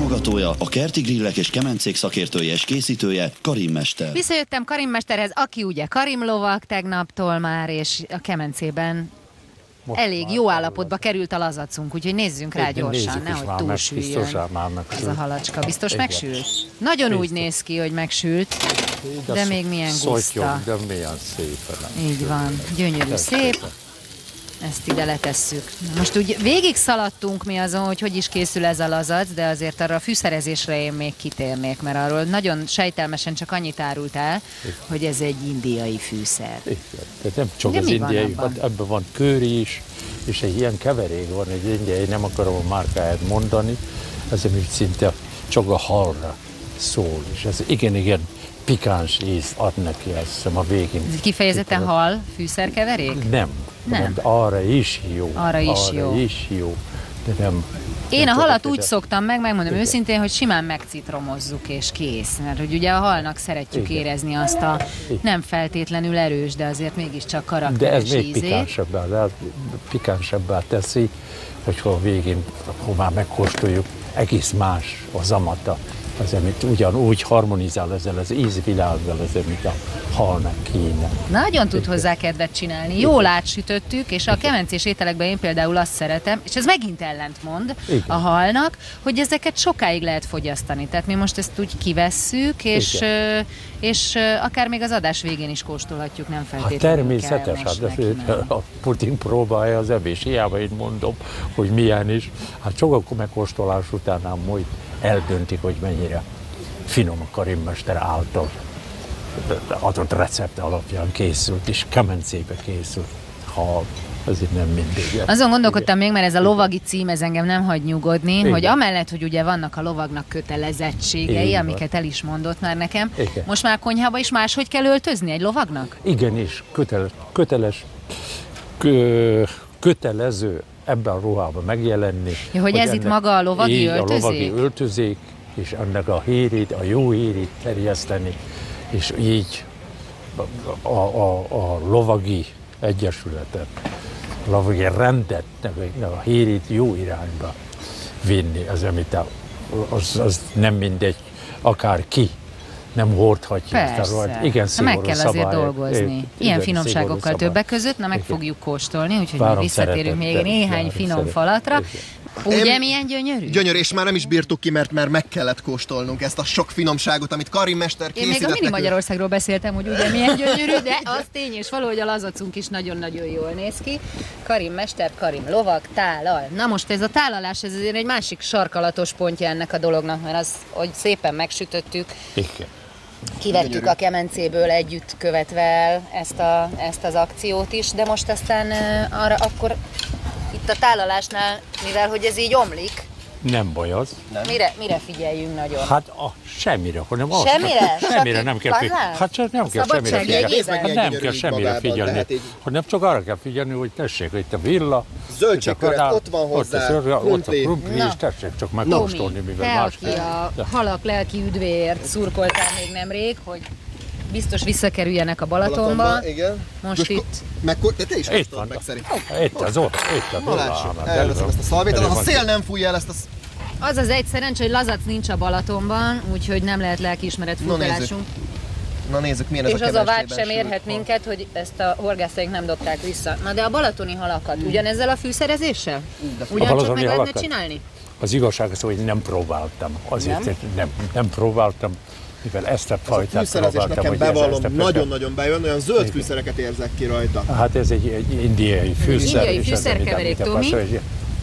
támogatója, a Kerti Grillek és Kemencék szakértője és készítője, Karim Mester. Visszajöttem Karim Mesterhez, aki ugye Karim lovag tegnaptól már, és a kemencében most elég jó állapotba került a lazacunk, úgyhogy nézzünk rá gyorsan, nehogy túlsüljön ez a halacska. Biztos megsült? Nagyon úgy néz ki, hogy megsült, de még milyen guszta. De milyen szépen. Így van, gyönyörű, szép. Ezt ide letesszük. Most úgy végig szaladtunk mi azon, hogy is készül ez a lazac, de azért arra a fűszerezésre én még kitérnék, mert arról nagyon sejtelmesen csak annyit árult el, hogy ez egy indiai fűszer. Tehát nem csak az indiai, ebben van curry is, és egy ilyen keverék van, egy indiai, nem akarom a márkáját mondani, ez úgy szinte csak a halra szól, és ez igen pikáns ízt ad neki, azt hiszem a végén. Ez kifejezetten hal fűszerkeverék? Nem. Arra is jó. Arra is jó. De nem. Én a halat úgy szoktam megmondom őszintén, hogy simán megcitromozzuk és kész. Mert hogy ugye a halnak szeretjük érezni azt a nem feltétlenül erős, de azért mégiscsak karakteres ízét. De ez még pikánsabbá teszi, hogyha a végén, ha már megkóstoljuk, egész más az amata. Az, amit ugyanúgy harmonizál ezzel az ízvilággal, az, amit a halnak kéne. Nagyon tud hozzá kedvet csinálni. Jól átsütöttük, és a kemencés ételekben én például azt szeretem, és ez megint ellentmond a halnak, hogy ezeket sokáig lehet fogyasztani. Tehát mi most ezt úgy kivesszük, és akár még az adás végén is kóstolhatjuk, nem feltétlenül természetes, a Putin próbálja az evés, hiába én mondom, hogy milyen is. Hát csak akkor megkóstolás után majd eldöntik, hogy mennyire finom a Karim Mester által adott recept alapján készült, és kemencébe készült hal. Azért nem mindig. Azon gondolkodtam még, mert ez a lovagi cím, ez engem nem hagy nyugodni, hogy amellett, hogy ugye vannak a lovagnak kötelezettségei, amiket el is mondott már nekem, most már a konyhába is máshogy kell öltözni egy lovagnak? Igenis, kötelező ebben a ruhában megjelenni. Ja, hogy ez itt maga a lovagi öltözék? A lovagi öltözék, és ennek a hírét, a jó hírét terjeszteni, és így a lovagi egyesületet, a lovagi rendet, a hírét jó irányba vinni, az nem mindegy, akár ki nem hordhatja. Persze, igen, meg kell azért dolgozni. Ilyen finomságokkal többek között, meg fogjuk kóstolni, úgyhogy mi visszatérünk még néhány finom falatra. Ugye milyen gyönyörű? Gyönyörű, és már nem is bírtuk ki, mert már meg kellett kóstolnunk ezt a sok finomságot, amit Karim Mester készített. Én még a Mini Magyarországról beszéltem, hogy ugye milyen gyönyörű, de az tény és való, hogy a lazacunk is nagyon-nagyon jól néz ki. Karim Mester, Karim lovag, tállal. Na most ez a tálalás, ez azért egy másik sarkalatos pontja ennek a dolognak, mert az, hogy szépen megsütöttük. Kivettük a kemencéből együtt követve el ezt az akciót is, de most aztán arra akkor itt a tálalásnál, mivel hogy ez így omlik. Nem baj az. Mire figyeljünk nagyon? Hát semmire, hanem azt. Semmire nem kell figyelni. Hát csak nem kell semmire figyelni. Nem kell semmire figyelni. Hanem csak arra kell figyelni, hogy tessék, itt a villa. Zöldségköret, ott van hozzá, ott a krumpli, és tessék csak megkóstolni, mivel más. Te, aki a halak lelki üdvéért szurkoltál még nemrég, hogy biztos visszakerüljenek a Balatonba. Igen. Most itt. Te is kóstolod meg szerintem. Itt az ott. Na lássuk, elveszem ezt a szalvétát, ha a szél nem fújja el ezt a... Az az egy szerencsé, hogy lazac nincs a Balatonban, úgyhogy nem lehet lelkiismeret furkolásunk. Na nézzük, milyen ez és az a vágy sem érhet minket, hogy ezt a horgászaink nem dobták vissza. Na de a balatoni halakat ugyanezzel a fűszerezéssel? Ugyancsak meg lehetne csinálni? Az igazság az, hogy nem próbáltam. Azért nem próbáltam, mivel ezt a fajtát próbáltam. Nekem bevallom, nagyon-nagyon bejön, olyan zöld fűszereket érzek ki rajta. Hát ez egy indiai fűszer. Indiai fűszerkeverék, Tomi.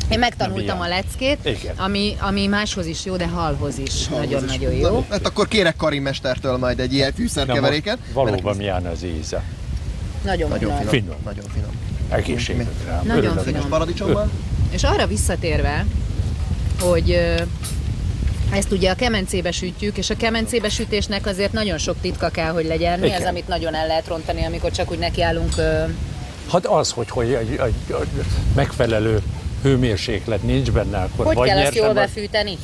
Én megtanultam a leckét, ami máshoz is jó, de halhoz is nagyon-nagyon jó. Na, hát akkor kérek Karim Mestertől majd egy ilyen fűszerkeveréket. Valóban milyen az íze. Nagyon finom. Nagyon finom. Egészségedre. Nagyon finom. Paradicsommal. És arra visszatérve, hogy ezt ugye a kemencébe sütjük, és a kemencébe sütésnek azért nagyon sok titka kell, hogy legyen. Mi az, amit nagyon el lehet rontani, amikor csak úgy nekiállunk? Hát az, hogy egy megfelelő hőmérséklet nincs benne, akkor hogy kell ezt jól befűteni?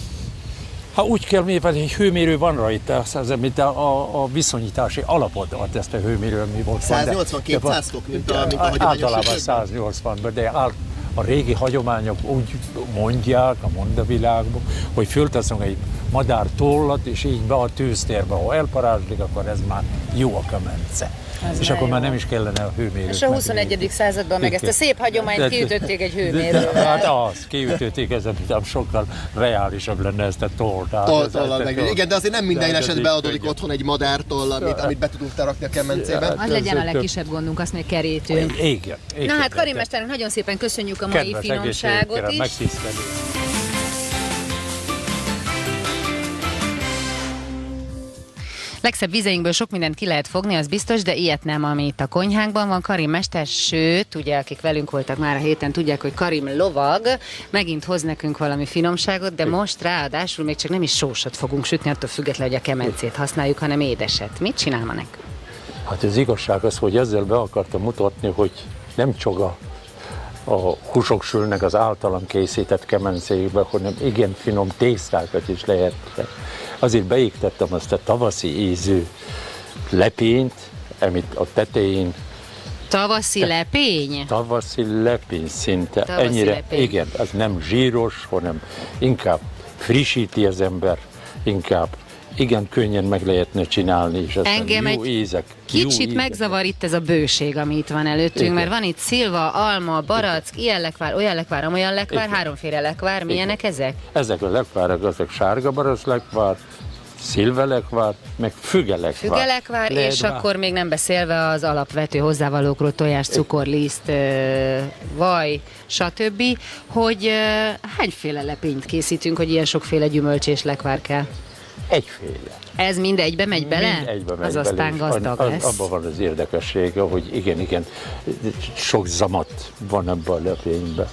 Ha úgy kell, mivel egy hőmérő van rajta, az, mint a viszonyítási alapot ad ezt a hőmérő, mi volt. 180-200 fok, mint a hagyományos általában 180-ban, de a régi hagyományok úgy mondják a mondavilágban, hogy fölteszünk egy madártollat, és így be a tűztérbe. Ha elparázslik, akkor ez már jó a kemence. És akkor már nem is kellene a hőmérőt. És a 21. században meg ezt a szép hagyományt kiütötték egy hőmérővel. Hát az, kiütötték, ez sokkal reálisabb lenne ezt a tollal. Igen, de azért nem minden esetben adódik otthon egy madártoll, amit be tudunk rakni a kemencébe. Az legyen a legkisebb gondunk, azt még kerítünk. Igen. Na hát Karim mesternek nagyon szépen köszönjük a mai finomságot is. Legszebb vizeinkből sok mindent ki lehet fogni, az biztos, de ilyet nem, ami itt a konyhánkban van. Karim mester, sőt, ugye, akik velünk voltak már a héten, tudják, hogy Karim lovag, megint hoz nekünk valami finomságot, de most ráadásul még csak nem is sósot fogunk sütni, attól függetlenül, hogy a kemencét használjuk, hanem édeset. Mit csinál ma nekünk? Hát az igazság az, hogy ezzel be akartam mutatni, hogy nem csak a húsok sülnek az általam készített kemencékbe, hanem igen finom tésztákat is lehet. Azért beiktettem azt a tavaszi ízű lepényt, amit a tetején... Tavaszi lepény? Tavaszi lepény szinte. Tavaszi ennyire, lepény. Igen, az nem zsíros, hanem inkább frissíti az ember, inkább igen könnyen meg lehetne csinálni, és engem jó ízek. Kicsit megzavar itt ez a bőség, ami itt van előttünk, igen. Mert van itt szilva, alma, barack, ilyen lekvár, olyan lekvár, amolyan lekvár, háromféle lekvár. Milyenek ezek? Ezek a lekvárok, ezek sárga barack lekvár, szilvelekvár, meg fügelekvár. Fügelekvár, és akkor még nem beszélve az alapvető hozzávalókról, tojás, cukor, liszt, vaj, stb. Hogy hányféle lepényt készítünk, hogy ilyen sokféle gyümölcs és lekvár kell? Egyféle. Ez mindegybe megy bele? Mindegybe megy az bele. Aztán gazdag lesz. Abban van az érdekessége, hogy igen, sok zamat van ebben a lepényben.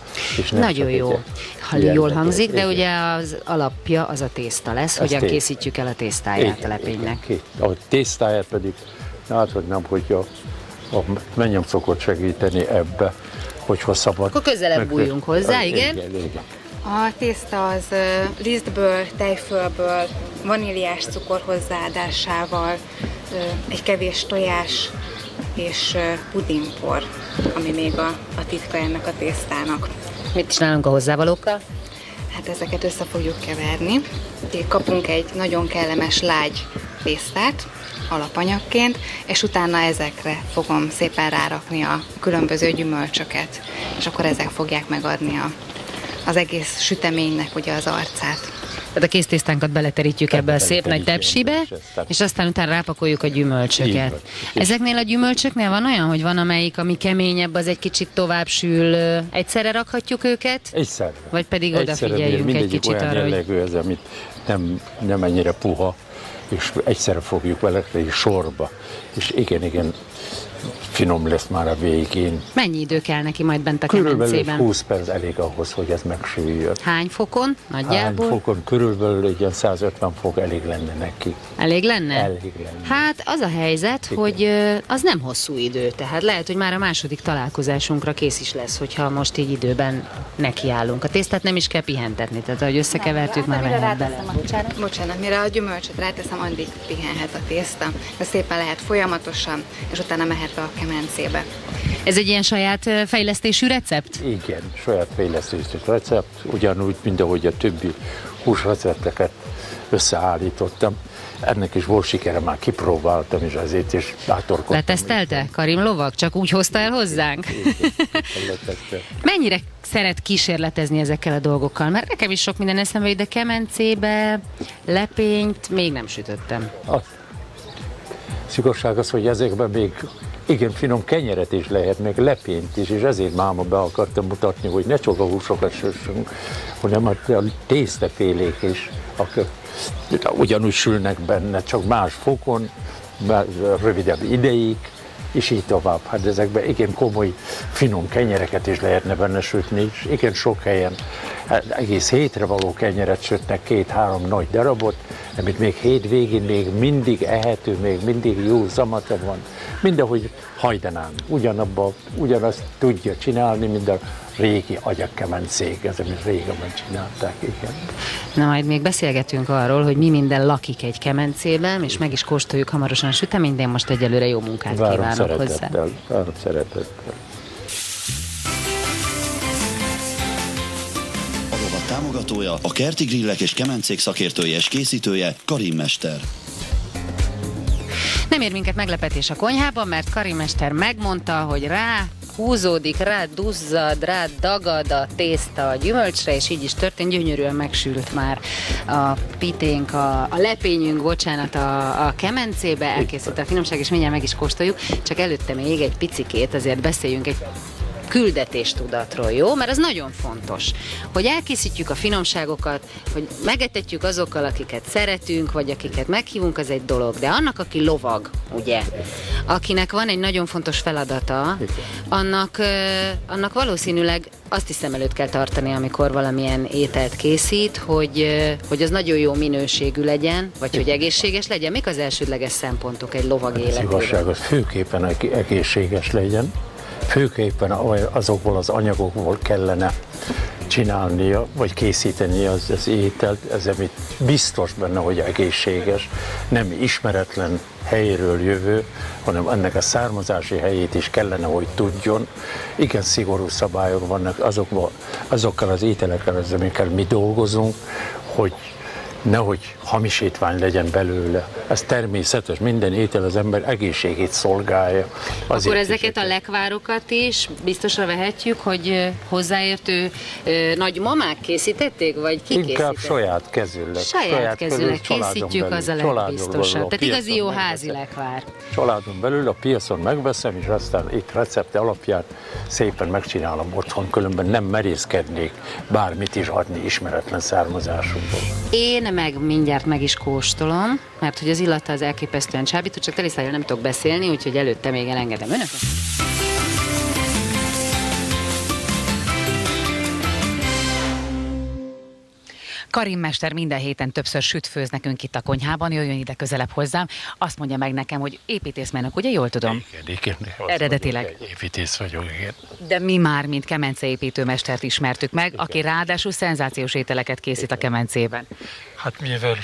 Nagyon jó, ha jól hangzik, de ugye az alapja az a tészta lesz, hogyan készítjük el a tésztáját a lepénynek. A tésztáját pedig, hát hogy nem, hogy a mennyem szokott segíteni ebbe, hogyha szabad. Akkor közelebb bújjunk hozzá, igen? Igen. A tészta az lisztből, tejfölből, vaníliás cukor hozzáadásával, egy kevés tojás és pudingpor, ami még a titka ennek a tésztának. Mit csinálunk a hozzávalókkal? Hát ezeket össze fogjuk keverni. Kapunk egy nagyon kellemes lágy tésztát alapanyagként, és utána ezekre fogom szépen rárakni a különböző gyümölcsöket, és akkor ezek fogják megadni az egész süteménynek ugye az arcát. Tehát a kész tésztánkat beleterítjük ebbe a szép nagy tepsibe, és aztán utána rápakoljuk a gyümölcsöket. Ezeknél a gyümölcsöknél van olyan, hogy van amelyik, ami keményebb, az egy kicsit tovább sül. Egyszerre rakhatjuk őket? Egyszerre. Vagy pedig odafigyeljünk egy kicsit arra, hogy... jellegű ez, amit nem ennyire puha, és egyszerre fogjuk vele sorba. És igen, finom lesz már a végén. Mennyi idő kell neki majd bent a kemencében? Körülbelül 20 perc elég ahhoz, hogy ez megsüljön. Hány fokon nagyjából? Hány fokon? Körülbelül egy 150 fok elég lenne neki. Elég lenne? Elég lenne. Hát az a helyzet, igen, hogy az nem hosszú idő, tehát lehet, hogy már a második találkozásunkra kész is lesz, hogyha most így időben nekiállunk. A tésztát nem is kell pihentetni, tehát ahogy összekevertük, már mehet bele. Bocsánat, mire a gyümölcsöt ráteszem, addig pihenhet a tészta, de szépen lehet folyamatosan, és utána mehet be a kemencébe. Ez egy ilyen saját fejlesztésű recept? Igen, saját fejlesztésű recept, ugyanúgy, mint ahogy a többi húsrecepteket összeállítottam. Ennek is volt sikere, már kipróbáltam, és azért is átorkodtam. Letesztelte? Karim lovag? Csak úgy hozta el hozzánk? Mennyire szeret kísérletezni ezekkel a dolgokkal? Mert nekem is sok minden eszembe jut, de kemencébe, lepényt még nem sütöttem. Az igazság az, hogy ezekben még igen finom kenyeret is lehet, meg lepényt is, és ezért máma be akartam mutatni, hogy ne csak a húsokat süssünk, hanem a tésztafélék is, ugyanúgy sülnek benne, csak más fokon, rövidebb ideig, és így tovább. Hát ezekben igen komoly, finom kenyereket is lehetne benne sütni, és igen sok helyen egész hétre való kenyeret sütnek, 2-3 nagy darabot, amit még hétvégén még mindig ehető, még mindig jó zamata van. Mindahogy hajdanán, ugyanazt tudja csinálni, mint a régi agyagkemencék, ez, amit régebben csinálták, igen. Na, majd még beszélgetünk arról, hogy mi minden lakik egy kemencében, és meg is kóstoljuk hamarosan a süteményt, de én most egyelőre jó munkát kívánok hozzá. Várom szeretettel. támogatója, a Kerti Grillek és Kemencék szakértője és készítője, Karim mester. Nem ér minket meglepetés a konyhában, mert Karim mester megmondta, hogy rá húzódik, rá duzzad, rá dagad a tészta a gyümölcsre, és így is történt, gyönyörűen megsült már a piténk, a lepényünk, bocsánat, a kemencébe, elkészült a finomság, és mindjárt meg is kóstoljuk, csak előtte még egy picikét, azért beszéljünk egy küldetéstudatról, jó? Mert az nagyon fontos, hogy elkészítjük a finomságokat, hogy megetetjük azokkal, akiket szeretünk, vagy akiket meghívunk, az egy dolog. De annak, aki lovag, ugye, akinek van egy nagyon fontos feladata, annak valószínűleg azt is szem előtt kell tartani, amikor valamilyen ételt készít, hogy az nagyon jó minőségű legyen, vagy hogy egészséges legyen. Mik az elsődleges szempontok egy lovag életében? Az igazság, az főképpen egészséges legyen. Főképpen azokból az anyagokból kellene csinálnia, vagy készíteni az ételt, ez amit biztos benne, hogy egészséges, nem ismeretlen helyről jövő, hanem ennek a származási helyét is kellene, hogy tudjon. Igen szigorú szabályok vannak azokkal az ételekkel, amikkel mi dolgozunk, hogy nehogy hamisítvány legyen belőle. Ez természetes, minden étel az ember egészségét szolgálja. Akkor ezeket a lekvárokat is biztosra vehetjük, hogy hozzáértő nagymamák készítették, vagy ki Inkább saját kezűleg. Saját kezűleg készítjük, az a legbiztosabb. Tehát igazi jó házi lekvár. Családon belül a piacon megveszem, és aztán itt recepte alapján szépen megcsinálom otthon, különben nem merészkednék bármit is adni ismeretlen származásukból. Én meg mindjárt meg is kóstolom, mert hogy az illata az elképesztően csábító, csak teliszájjal nem tudok beszélni, úgyhogy előtte még elengedem önöket. Karim mester minden héten többször süt-főz nekünk itt a konyhában, jöjjön ide közelebb hozzám. Azt mondja meg nekem, hogy építészmérnök, ugye jól tudom? Igen. Eredetileg. Építész vagyok, igen. De mi már, mint kemenceépítőmestert ismertük meg, igen, aki ráadásul szenzációs ételeket készít a kemencében. Hát mivel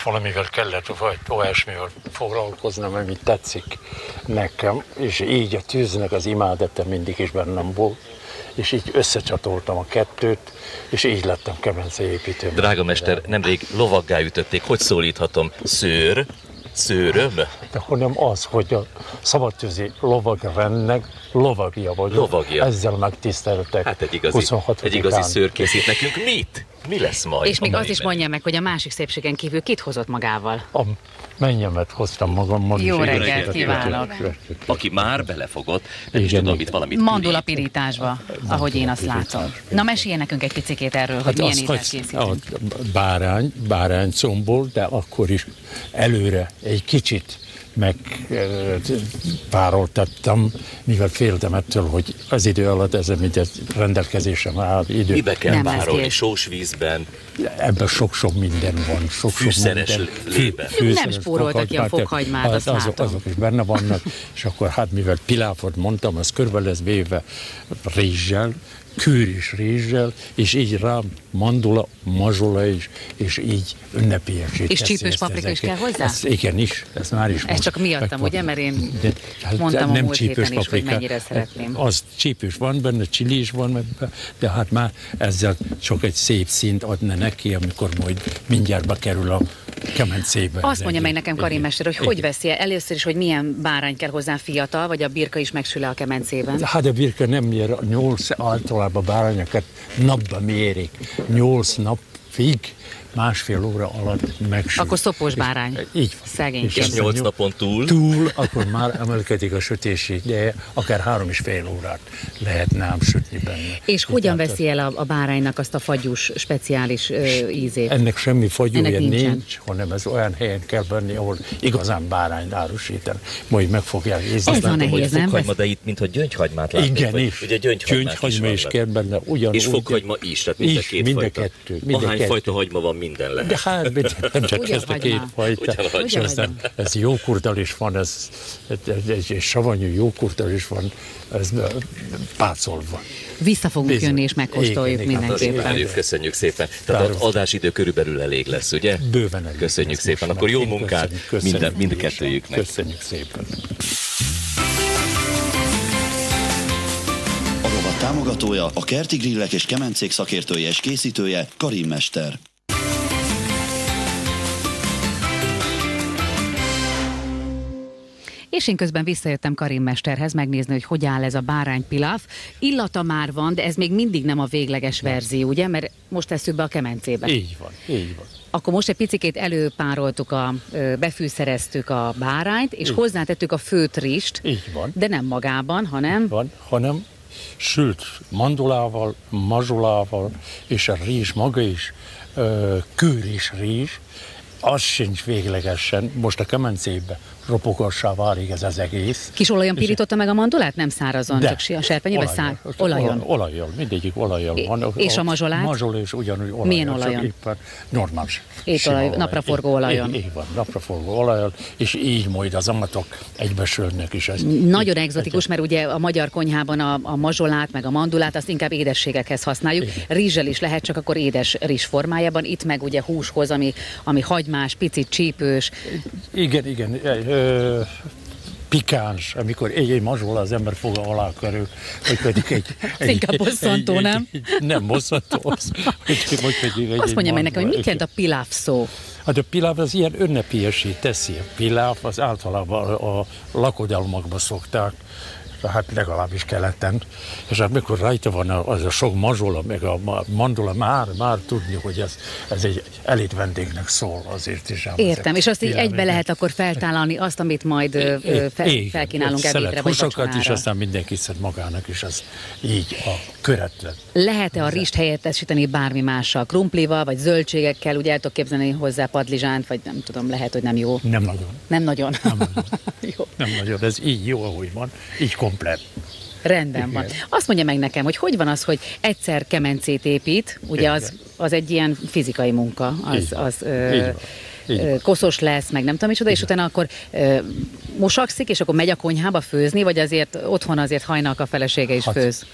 valamivel kellett, vagy olyasmivel foglalkoznom, ami tetszik nekem, és így a tűznek az imádata mindig is bennem volt, és így összecsatoltam a kettőt, és így lettem kemenceépítő. Drága mester, nemrég lovaggá ütötték, hogy szólíthatom? Szőröm? De hanem az, hogy a szabadtűzi lovagrendnek lovagja vagyok. Lovagja. Ezzel megtiszteltek. Hát egy igazi szőr készít nekünk. Mit? Mi lesz majd? És még azt is mondja meg, hogy a másik szépségen kívül kit hozott magával? A mennyemet hoztam magammal. Jó reggelt kívánok! Aki már belefogott, nem is tudom, itt valamit mandulapirításba, ahogy én azt látom. Na, mesélj nekünk egy picikét erről, hogy milyen ételt készítünk. Báránycomból, de akkor is előre egy kicsit megpároltattam, mivel féltem ettől, hogy az idő alatt ez rendelkezésem áll idő. Mibe kell párolni? Sós vízben? Ebben sok-sok minden van. Fűszeres lében. Nem spóroltak ki a fokhagymát, azt látom. Azok is benne vannak, és akkor hát mivel pilávot mondtam, az körbe lesz véve rézsel, kőris rézsel, és így rám mandula, mazsola is, és így ünnepélyesé. És csípős paprika is kell hozzá? Igenis, ez már is. Ez csak miattam, ugye, mert én mondtam a múlt héten is, hogy mennyire szeretném. Az csípős van benne, csili is van benne, de hát már ezzel csak egy szép színt adna neki, amikor majd mindjárt bekerül a kemencébe. Azt mondja meg nekem Karim mester, hogy veszi először is, hogy milyen bárány kell hozzá, fiatal, vagy a birka is megsül a kemencében? Hát a birka nem mér, 8 általában bárányokat napba mérik, 8 napig, másfél óra alatt megsül. Akkor szopós bárány. Így van. Szegény. És 8 napon túl? Akkor már emelkedik a sütési ideje, akár 3,5 órát lehetne ám sütni benne. És hogyan veszi el a báránynak azt a fagyús, speciális ízét? Ennek semmi fagyúja nincs, hanem ez olyan helyen kell venni, ahol igazán bárányt árusítani. Majd meg fogják ézni. Ez a nehéz, nem? Fokhagyma, de itt mintha gyöngyhagymát látnék. Igen, is. Ugye gyöngyhagyma is kell benne. Ugyanúgy. És fokhagyma is, tehát mind a két fajta. Ahány fajta hagyma van, minden lehet. De hát nem csak ez a két fajta. És aztán ez jókurttal is van, ez savanyú jókurttal is van, ez pácolva. Vissza fogunk jönni és megkóstoljuk mindenképpen. Köszönjük szépen. Tehát az adásidő körülbelül elég lesz, ugye? Bőven elég. Köszönjük szépen. Akkor jó munkát mindkettőjüknek. Köszönjük szépen. A rovat támogatója, a Kerti Grillek és Kemencék szakértője és készítője, Karim Mester. És én közben visszajöttem Karim mesterhez megnézni, hogy áll ez a báránypilaf. Illata már van, de ez még mindig nem a végleges verzió, ugye? Mert most tesszük be a kemencébe. Így van, így van. Akkor most egy picikét előpároltuk, befűszereztük a bárányt, és hozzátettük a főtt rizst. Így van. De nem magában, hanem... Van, hanem sült mandulával, mazsolával, és a rizs maga is, kőris rizs, az sincs véglegesen, most a kemencébe ropogassá válik ez az egész. Kis olajon pirította meg a mandulát? Nem szárazon, csak a serpenyővel? Olajon. Olajjal, mindegyik olajjal van. És a mazsolát? Mazsol és ugyanúgy olajjal. Milyen olajon? Éppen normális. Étolaj, napraforgó olajon. Így van, napraforgó olajjal, és így majd az amatok egybesülnek is. Ez nagyon egzotikus, mert ugye a magyar konyhában a mazsolát, meg a mandulát, azt inkább édességekhez használjuk. Rizssel is lehet, csak akkor édes rizs formájában. Itt meg ugye húshoz, ami hagymás, picit csípős. Igen. Pikáns, amikor egy mazsola az ember foga alá kerül, vagy pedig egy inkább bosszantó, nem? Nem bosszantó. Azt mondja meg nekem, hogy mit jelent a piláv szó? Hát a piláv az ilyen ünnepélyesé teszi. A piláv az általában a lakodalmakban szokták, hát legalábbis keleten, és hát mikor rajta van az a sok mazsola, meg a mandula, már tudni, hogy ez egy elit vendégnek szól azért is. Értem, és azt így egybe lehet akkor feltállalni azt, amit majd felkínálunk ebédre, vagy vacsorára. És aztán mindenki szed magának is, az így a köretlen. Lehet-e a rizst helyettesíteni bármi mással, krumplival, vagy zöldségekkel, ugye el tudok képzelni hozzá padlizsánt, vagy nem tudom, lehet, hogy nem jó. Nem nagyon. Nem nagyon. Jó. Nem nagyon, ez így jó, ahogy van, így komplet. Rendben van. Azt mondja meg nekem, hogy van az, hogy egyszer kemencét épít, ugye az egy ilyen fizikai munka, az koszos lesz, meg nem tudom micsoda, és utána akkor mosakszik, és akkor megy a konyhába főzni, vagy azért otthon azért hajnalka a felesége is főz?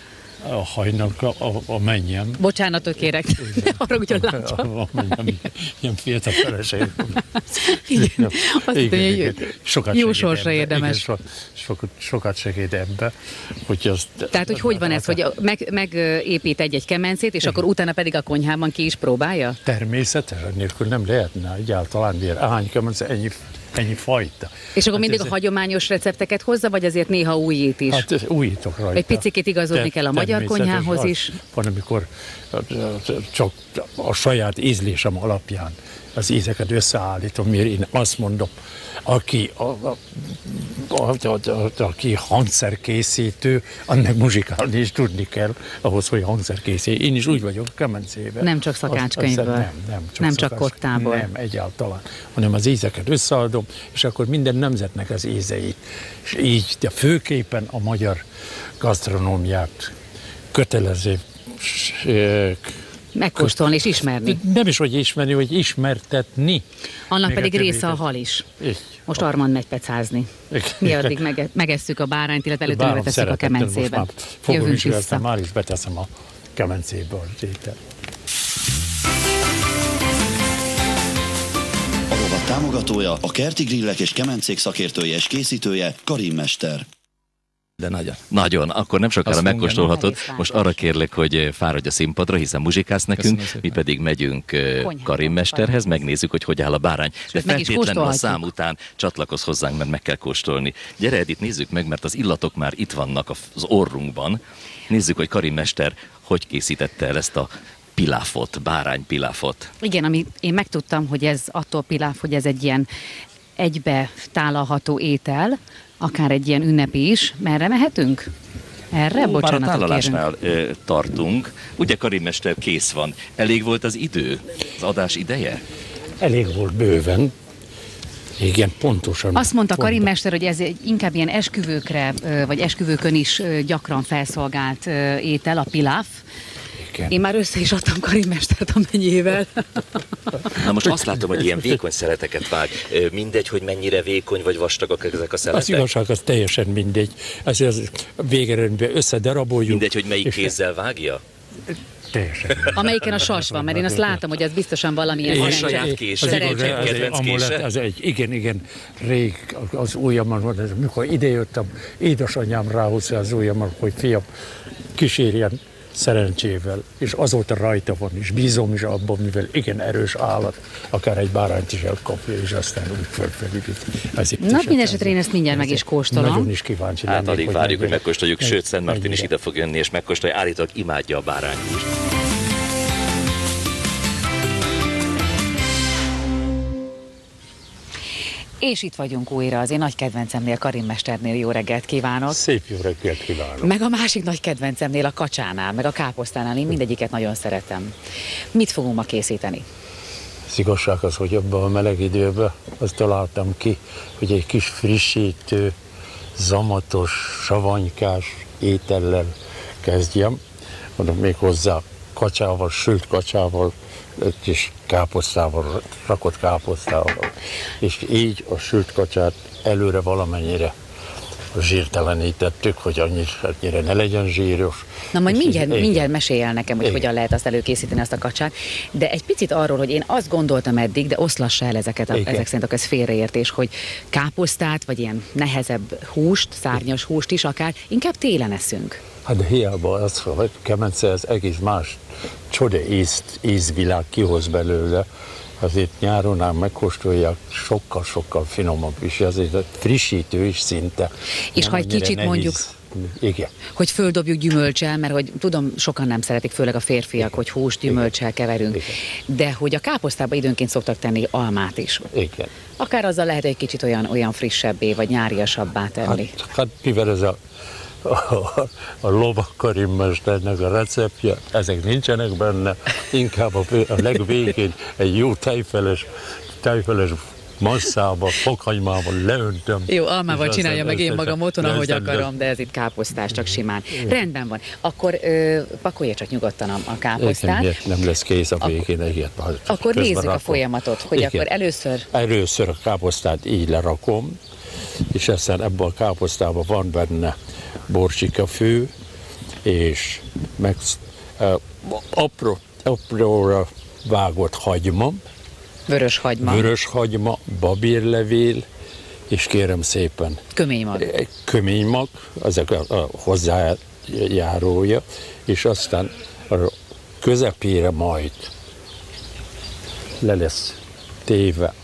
A hajnalka a mennyem. Bocsánatot kérek, arra ugyan látja. Ilyen fiatal feleség. Igen, azt mondja, hogy jó sorsra érdemes. Sokat segít ebbe. Tehát, hogy van ez, hogy megépít egy kemencét, és akkor utána pedig a konyhában ki is próbálja? Természetesen, nélkül nem lehetne egyáltalán ennyi fajta. És akkor mindig a hagyományos recepteket hozza, vagy azért néha újít is? Hát újítok rajta. Egy picikét igazodni kell a magyar konyhához is. Van, amikor csak a saját ízlésem alapján az ízeket összeállítom, miért én azt mondom, aki hangszerkészítő, annak muzsikálni is tudni kell, ahhoz, hogy hangszerkészítő. Én is úgy vagyok a kemencében. Nem csak szakácskönyvből. Nem csak kottából. Nem, egyáltalán. Hanem az ízeket összeadom, és akkor minden nemzetnek az ízeit. És így, de főképpen a magyar gasztronómiát kötelező megkóstolni és ismerni. Nem is, hogy ismerni, hogy ismertetni. Annak pedig része a hal is. Most Armand megy pecázni. Mi addig megesszük a bárányt, illetve előtt betesszük a kemencébe. Jövünk vissza. Már is beteszem a kemencébe az ételt. A rovat támogatója, a Kerti Grillek és Kemencék szakértője és készítője, Karim Mester. De nagyon. Akkor nem sokára megkóstolhatod. Most arra kérlek, hogy fáradj a színpadra, hiszen muzsikálsz nekünk, mi pedig megyünk Karim Mesterhez, megnézzük, hogy áll a bárány. De feltétlenül a szám után csatlakozz hozzánk, mert meg kell kóstolni. Gyere, Edith, nézzük meg, mert az illatok már itt vannak az orrunkban. Nézzük, hogy Karim Mester hogy készítette el ezt a piláfot, báránypiláfot. Igen, ami én megtudtam, hogy ez attól piláf, hogy ez egy ilyen egybe tálalható étel, akár egy ilyen ünnepi is. Merre mehetünk? Erre? Bocsánatot kérünk. Már a tálalásnál tartunk. Ugye, Karim Mester, kész van. Elég volt az idő? Az adás ideje? Elég volt bőven. Igen, pontosan. Azt mondta Karim Mester, hogy ez inkább ilyen esküvőkre, vagy esküvőkön is gyakran felszolgált étel, a piláf. Igen. Én már össze is adtam Karim Mestert a mennyével. Na most azt látom, hogy ilyen vékony szeleteket vág. Mindegy, hogy mennyire vékony vagy vastagak ezek a szeletek? Az igazság, az teljesen mindegy. Az végeredményben összedaraboljuk. Mindegy, hogy melyik kézzel vágja? teljesen. Amelyiken a sas van, mert én azt látom, hogy az biztosan valamilyen Igen, rég az ujjamon, mikor idejöttem, édesanyám ráhozza az ujjamon, hogy fiam, kísérjen szerencsével, és azóta rajta van, és bízom is abban, mivel igen erős állat, akár egy bárányt is elkapja, és aztán úgy fölfelépít. Na, mindesetre én ezt mindjárt meg is kóstolom. Nagyon is kíváncsi lennék. Hát addig várjuk, hogy megkóstoljuk, sőt, Szent Martin is ide fog jönni, és megkóstolja, állítólag imádja a báránykúst. És itt vagyunk újra az én nagy kedvencemnél, Karin mesternél. Jó reggelt kívánok! Szép jó reggelt kívánok! Meg a másik nagy kedvencemnél, a kacsánál, meg a káposztánál, én mindegyiket nagyon szeretem. Mit fogunk ma készíteni? Az igazság az, hogy abban a meleg időben azt találtam ki, hogy egy kis frissítő, zamatos, savanykás étellel kezdjem, mondom még hozzá kacsával, sült kacsával, egy kis káposztával, rakott káposztával. És így a sült kacsát előre valamennyire zsírtelenítettük, hogy annyira ne legyen zsíros. Na majd mindjárt mesélj el nekem, hogy hogyan lehet azt előkészíteni, azt a kacsát. De egy picit arról, hogy én azt gondoltam eddig, de oszlassa el ezek szerint ez félreértés, hogy káposztát, vagy ilyen nehezebb húst, szárnyas húst is akár, inkább télen eszünk. Hát de hiába az, hogy Kemence az egész más csoda ízvilág kihoz belőle, azért nyáron ám megkóstolják, sokkal finomabb is, azért frissítő is szinte. És ha egy kicsit nehéz. Mondjuk, igen. Hogy földobjuk gyümölcsel, mert hogy tudom, sokan nem szeretik, főleg a férfiak, hogy húst gyümölcsel keverünk, igen. De hogy a káposztába időnként szoktak tenni almát is. Igen. Akár azzal lehet egy kicsit olyan frissebbé, vagy nyáriasabbá tenni. Hát mivel ez a lovak Karin mesternek a receptje, ezek nincsenek benne, inkább a legvégén egy jó tejfeles masszába, fokhagymával leöntöm. Jó, almával csinálja meg én magam otthon, ahogy akarom, de ez itt káposztás, csak simán. Rendben van. Akkor pakolja csak nyugodtan a káposztát. Nem lesz kész a végén. Akkor nézzük a folyamatot, hogy igen. Akkor Először a káposztát így lerakom, és aztán ebben a káposztában van benne borsikafő, és meg apróra vágott hagyma, vörös hagyma, babérlevél, és kérem szépen köménymag, ezek a hozzájárója, és aztán a közepére majd le lesz téve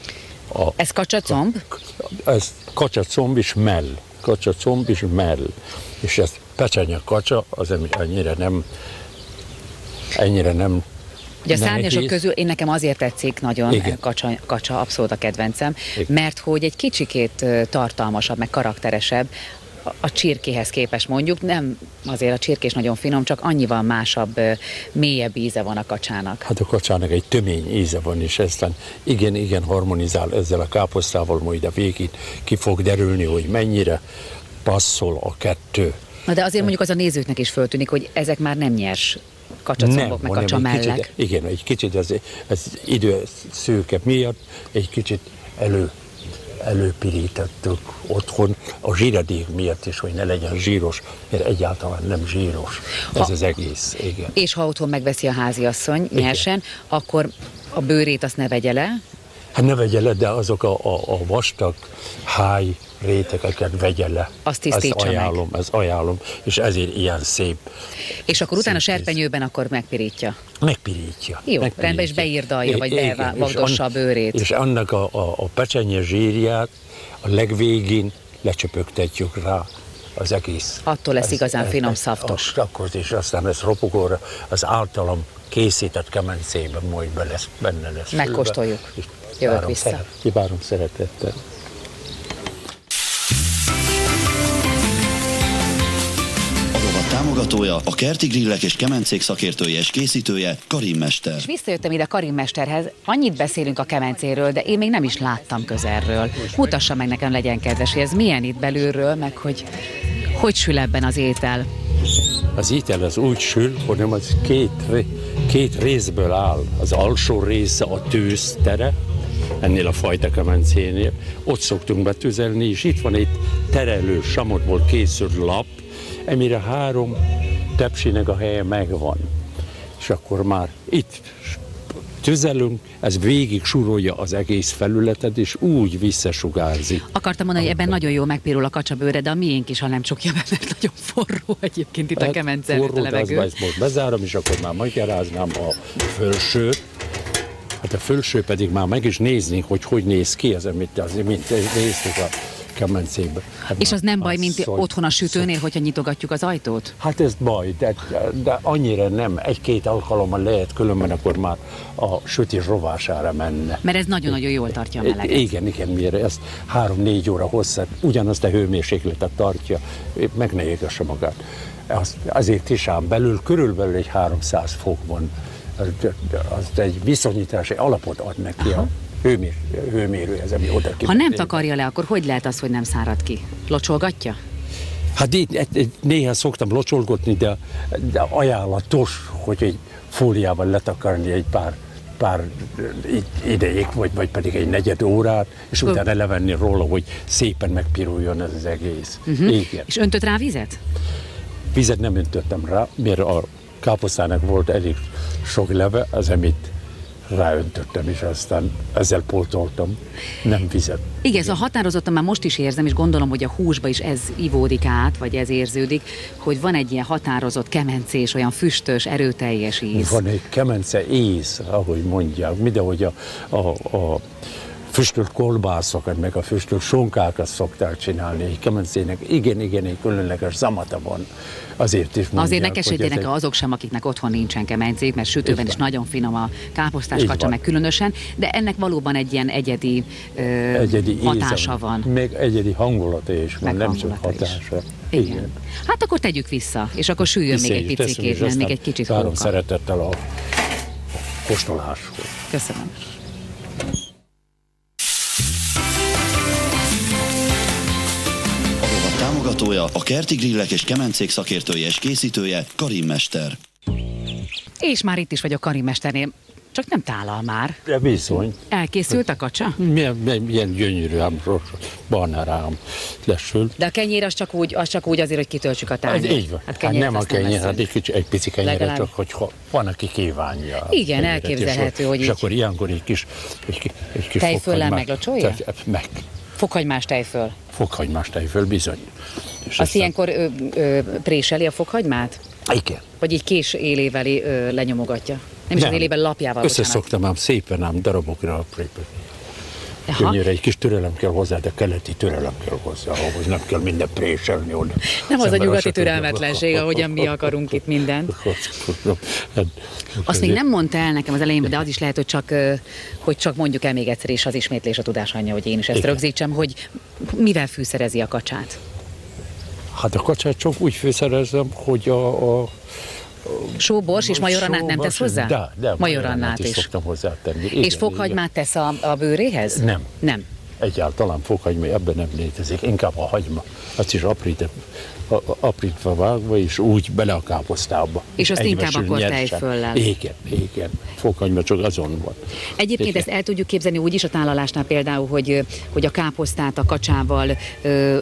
ez kacsacomb? Ez kacsacomb és mell. És ez pecsenye kacsa, az ennyire nem ugye a szárnyasok közül nekem azért tetszik nagyon kacsa, abszolút a kedvencem, mert hogy egy kicsikét tartalmasabb, meg karakteresebb a csirkéhez képest mondjuk, nem azért a csirkés nagyon finom, csak annyival másabb, mélyebb íze van a kacsának. Hát a kacsának egy tömény íze van, és aztán igen harmonizál ezzel a káposztával, majd a végén ki fog derülni, hogy mennyire passzol a kettő. Na de azért mondjuk az a nézőknek is föltűnik, hogy ezek már nem nyers kacsacombok, meg kacsamellek. Igen, egy kicsit az időszűke miatt egy kicsit előpirítettük otthon, a zsíradék miatt is, hogy ne legyen zsíros, mert egyáltalán nem zsíros ez az egész. Igen. És ha otthon megveszi a háziasszony nyersen, akkor a bőrét azt ne vegye le? Hát ne vegye le, de azok a vastag háj rétegeket vegye le. Azt tisztítsa ezt ajánlom, és ezért ilyen szép. És akkor utána serpenyőben akkor megpirítja? Megpirítja. Jó, rendben, és beírdalja, vagy bevagdossa a bőrét. És annak a pecsenye zsírját a legvégén lecsöpögtetjük rá az egész. Attól lesz igazán finom, szaftos. Akkor is, aztán ez ropogóra az általam készített kemencében majd benne lesz. Megkóstoljuk. Jövök vissza. Kívánom szeretettel. Támogatója, a Kerti Grillek és Kemencék szakértője és készítője, Karin mester. És visszajöttem ide Karin mesterhez, annyit beszélünk a kemencéről, de én még nem is láttam közelről. Mutassa meg nekem, legyen kedves, hogy ez milyen itt belülről, meg hogy sül ebben az étel. Az étel az úgy sül, hanem az két részből áll. Az alsó része a tőztere, ennél a fajta kemencénél. Ott szoktunk betüzelni, és itt van egy terelő samotból készült lap, amire 3 tepsinek a helye megvan. és akkor már itt tüzelünk, ez végig súrolja az egész felületet, és úgy visszasugárzik. Akartam mondani, hogy ebben nagyon jól megpirul a kacsabőre, de a miénk is, ha nem csukja be, mert nagyon forró egyébként itt a kemence előtt a levegő. Forró, most bezárom, és akkor már magyaráznám a fölsőt. Hát a fölső pedig már meg is nézni, hogy néz ki az, amit néztük a kemencében. Hát és az nem baj, mint otthon a sütőnél, hogyha nyitogatjuk az ajtót? Hát ez baj, de annyira nem. Egy-két alkalommal lehet, különben akkor már a sütés rovására menne. Mert ez nagyon-nagyon jól tartja a meleget. Igen, mire ezt 3-4 óra hosszat ugyanazt a hőmérsékletet tartja, meg ne égesse magát. Azért is ám belül, körülbelül egy 300 fok van. Az egy viszonyítási alapot ad neki a hőmérőhez, ami oda ki. Ha nem takarja le, akkor hogy lehet az, hogy nem szárad ki? Locsolgatja? Hát néha szoktam locsolgatni, de ajánlatos, hogy egy fóliával letakarni egy pár ideig, vagy pedig egy negyed órát, és utána levenni róla, hogy szépen megpiruljon ez az egész. Igen. És öntött rá vizet? Vizet nem öntöttem rá, mert a káposztának volt elég sok leve, az, amit ráöntöttem, és aztán ezzel pótoltam, nem vizet. Igen, szóval határozottan már most is érzem, és gondolom, hogy a húsba is ez ivódik át, vagy ez érződik, hogy van egy ilyen határozott kemencés, olyan füstös, erőteljes íz. Van egy kemence íz, ahogy mondják, mindenhogy a füstölt kolbászokat, meg a füstölt sonkákat szokták csinálni. Egy kemencének igen, egy különleges zamata van. Azért is mondják, azért ne kesedjenek azok sem, akiknek otthon nincsen kemencék, mert sütőben is nagyon finom a káposztás kacsa, meg különösen, de ennek valóban egy ilyen egyedi hatása van. Még egyedi hangulata is van, nem csak hatása. Igen. Hát akkor tegyük vissza, és akkor süljön még egy picikét, mert még egy kicsit hóka. Várom szeretettel a kóstoláshoz. Köszönöm. Támogatója, a Kerti Grillek és Kemencék szakértője és készítője, Karim Mester. És már itt is vagyok Karim Mesternél. Csak nem tálal már. De bizony. Elkészült a kacsa? Milyen gyönyörű, barna rám lesül. De a kenyér az csak úgy azért, hogy kitöltsük a tányért. Így van. Hát nem a kenyér, hát egy pici kenyér, csak hogy van, aki kívánja. Igen, elképzelhető, hogy így. És akkor ilyenkor egy kis tejföllel meglocsolja? Meg. Fokhagymás tejföl? Fokhagymás tejföl, bizony. És azt ilyenkor préseli a fokhagymát? Igen. Vagy így kés élével lenyomogatja? Nem is az élében, lapjával. Összeszoktam ám szépen darabokra. Könnyűre egy kis türelem kell hozzá, de keleti türelem kell hozzá, ahhoz nem kell minden préselni oda. Nem az a nyugati türelmetlenség, ahogyan mi akarunk itt mindent. Azt még nem mondta el nekem az elején, de az is lehet, hogy csak mondjuk el még egyszer, és az ismétlés a tudás anyja, hogy én is ezt rögzítsem, hogy mivel fűszerezi a kacsát? Hát a kacsát csak úgy fűszerezem, hogy a sóbors és majorannát nem tesz hozzá? De majorannát is szoktam hozzátenni. És fokhagymát tesz a bőréhez? Nem. Egyáltalán fokhagyma ebben nem létezik, inkább a hagyma. Azt is aprítva vágva, és úgy bele a káposztába. És azt inkább akkor tejföllel. Igen. Fokhagyma csak azon van. Egyébként ezt el tudjuk képzelni úgy is a tálalásnál például, hogy a káposztát a kacsával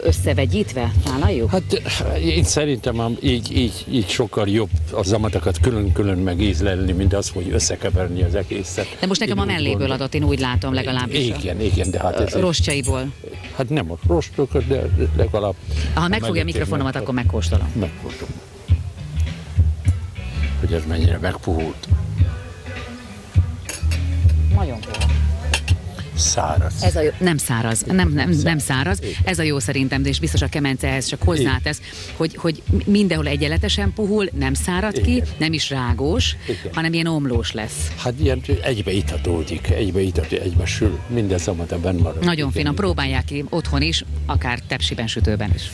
összevegyítve tálaljuk? Hát én szerintem így sokkal jobb a zamatokat külön-külön megízlelni, mint az, hogy összekeverni az egészet. De most nekem a melléből adott, én úgy látom legalábbis. Igen, de hát ez rostjaiból. Hát nem a rostokat, de legalább. Ha megfogja a mikrofonomat, akkor megkóstolom. Megkóstolom. Hogy ez mennyire megpuhult. Nagyon puha. Száraz. Ez a jó, nem száraz, nem száraz. Ez a jó szerintem, de és biztos a kemence ehhez csak hozzátesz, hogy mindenhol egyenletesen puhul, nem szárad ki, nem is rágós, hanem ilyen omlós lesz. Hát ilyen egybe itatódik, egybe sül, minden zamata benn marad. Nagyon finom, próbálják ki otthon is, akár tepsiben, sütőben is.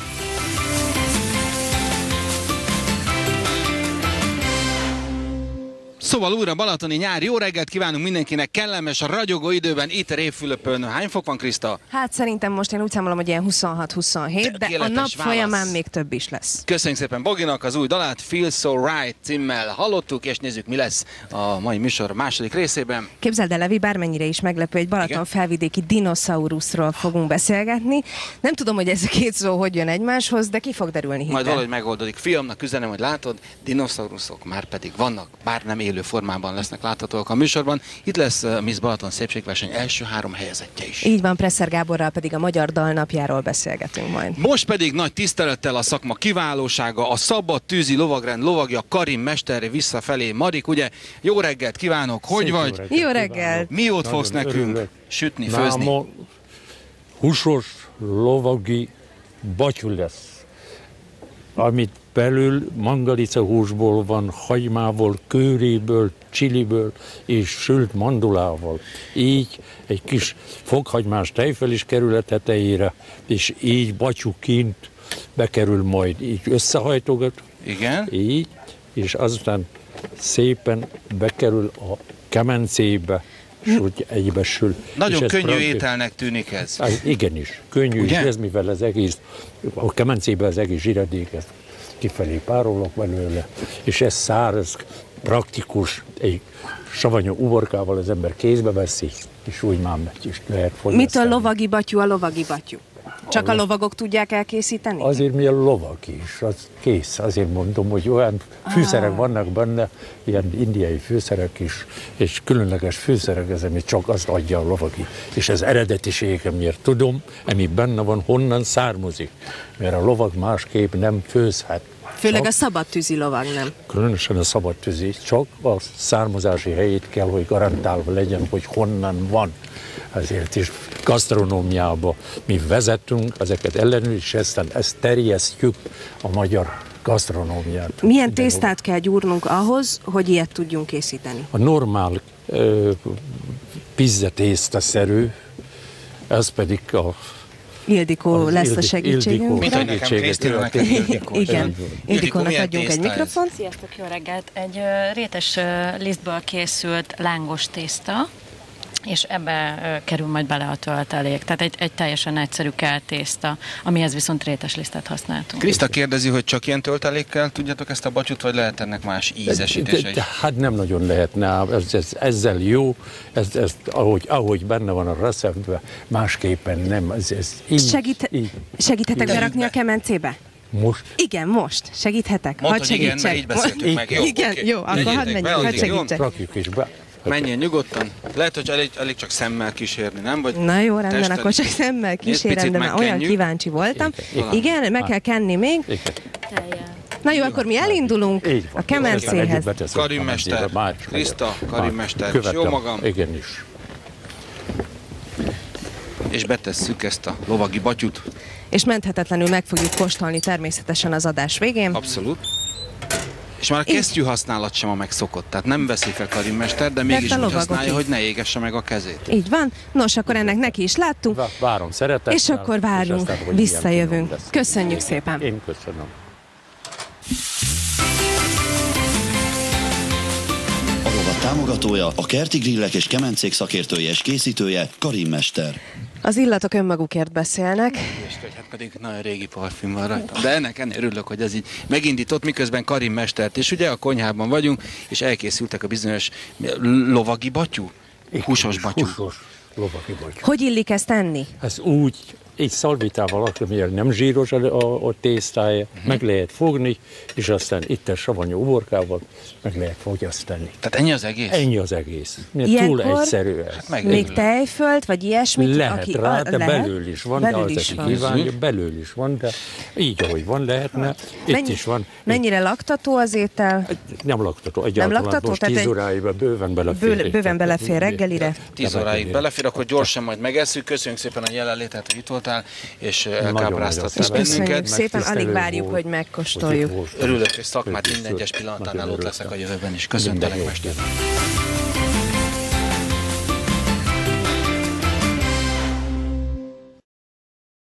Szóval újra balatoni nyár, jó reggelt kívánunk mindenkinek, kellemes, ragyogó időben itt Révfülöpön. Hány fok van, Kriszta? Hát szerintem most én úgy számolom, hogy ilyen 26-27, de a nap folyamán még több is lesz. Köszönjük szépen Boginak az új dalát, Feel So Right címmel hallottuk, és nézzük, mi lesz a mai műsor második részében. Képzeld el, Levi, bármennyire is meglepő, egy Balaton-felvidéki dinoszauruszról fogunk beszélgetni. Nem tudom, hogy ez a két szó hogy jön egymáshoz, de ki fog derülni hitel. Majd valahogy megoldódik. Fiamnak üzenem, hogy látod, dinoszauruszok már pedig vannak, bár nem élő élő formában lesznek láthatóak a műsorban. Itt lesz Miss Balaton szépségverseny első 3 helyezettje is. Így van, Presser Gáborral pedig a Magyar Dalnapjáról beszélgetünk majd. Most pedig nagy tisztelettel a szakma kiválósága, a Szabad Tűzi Lovagrend lovagja Karim mesterre visszafelé. Marik, ugye, jó reggelt kívánok, hogy vagy? Jó reggelt! Mi ott fogsz nekünk sütni, főzni? Húsos lovagi batyú lesz, amit belül mangalica húsból van, hagymából, kőréből, csiliből és sült mandulával. Így egy kis fokhagymás tejfel is kerül a tetejére, és így batyúként bekerül majd, így összehajtogat. Igen. Így, és azután szépen bekerül a kemencébe, és úgy egybesül. Nagyon könnyű ételnek tűnik ez. Igenis, könnyű, ugye? És ez mivel az egész, a kemencébe az egész zsiradék, ezt kifelé párolok belőle, és ez száraz, praktikus, egy savanyú uborkával az ember kézbe veszi, és úgy már megy, és lehet fogyasztani. Mitől lovagi batyú a lovagi batyú? Csak a lovagok tudják elkészíteni? Azért mi a lovag is, az kész. Azért mondom, hogy olyan fűszerek vannak benne, ilyen indiai fűszerek is, és különleges fűszerek, ez, ami csak azt adja a lovagi. És az eredetisége, miért tudom, ami benne van, honnan származik. Mert a lovag másképp nem főzhet. Főleg a szabadtűzi lovag nem. Különösen a szabadtűzi, csak a származási helyét kell, hogy garantálva legyen, hogy honnan van. Ezért is gasztronómiába mi vezetünk, ezeket ellenőrizzük, aztán ezt terjesztjük a magyar gasztronómiát. Milyen tésztát kell gyúrnunk ahhoz, hogy ilyet tudjunk készíteni? A normál pizza tésztaszerű, ez pedig a Ildikó lesz a segítségünk. Mint hogy nekem Krisztina, nekem Ildikó. Igen, Ildikónak adjunk egy mikrofont. Sziasztok, jó reggelt! Egy rétes lisztből készült lángos tészta, és ebbe kerül majd bele a töltelék. Tehát egy teljesen egyszerű keltészta, amihez viszont rétes lisztet használtunk. Kriszta kérdezi, hogy csak ilyen töltelékkel tudjátok ezt a batyút, vagy lehet ennek más ízesítése is? Hát nem nagyon lehetne, ezzel jó, ahogy benne van a receptben, másképpen nem. Segíthetek berakni a kemencébe? Most? Igen, most. Segíthetek? Mondd, hogy igen, mert így beszéltük meg. Jó, igen, okay. jó, akkor hadd menjünk, hadd segítsek. Rakjuk is be. Menjél nyugodtan. Lehet, hogy elég csak szemmel kísérni, nem? Vagy na jó, rendben, akkor csak szemmel kísérem, de már olyan kíváncsi voltam. Igen, meg kell kenni még. Na jó, akkor mi elindulunk a kemencéhez. Karim mester, Kriszta, Karim mester, és jó magam. Igenis. És betesszük ezt a lovagi batyút. És menthetetlenül meg fogjuk kóstolni természetesen az adás végén. Abszolút. És már a kesztyű használat sem a megszokott, tehát nem veszi fel Karim mester, de mégis úgy használja, hogy ne égesse meg a kezét. Így van. Nos, akkor ennek neki is láttunk. Várom szeretettel. És akkor várunk, visszajövünk. Köszönjük szépen. Én köszönöm. A rovat támogatója, a Kerti Grillek és Kemencék szakértője és készítője, Karim mester. Az illatok önmagukért beszélnek. És hát pedig nagyon régi parfüm van rajta. De ennek örülök, hogy ez így megindított, miközben Karim mestert. És ugye a konyhában vagyunk, és elkészültek a bizonyos lovagi batyú? Húsos batyú. Húsos lovagi batyú. Hogy illik ezt enni? Ez úgy, így szalvitával, miért nem zsíros a tésztája, meg lehet fogni, és aztán itt a savanyú uborkával meg lehet fogyasztani. Tehát ennyi az egész? Ennyi az egész. Túl egyszerű ez. Hát még tejfölt, vagy ilyesmit? Lehet rá, de belül is van, belül de az, aki kívánja, belül is van, de így, ahogy van, lehetne. Itt is van. Mennyire laktató az étel? Nem laktató, egyáltalán most 10 óráig bőven belefér. Bőven belefér reggelire. 10 óráig belefér, akkor gyorsan majd megesszük. Köszönjük szépen a jelenlétet, hogy itt voltál, és elkápráztattál bennünket. Köszönjük szépen, alig várjuk, hogy megkóstoljuk. Örülök, hogy szakmát minden egyes pillanatánál ott leszek a jövőben is. Köszöntelek, mester.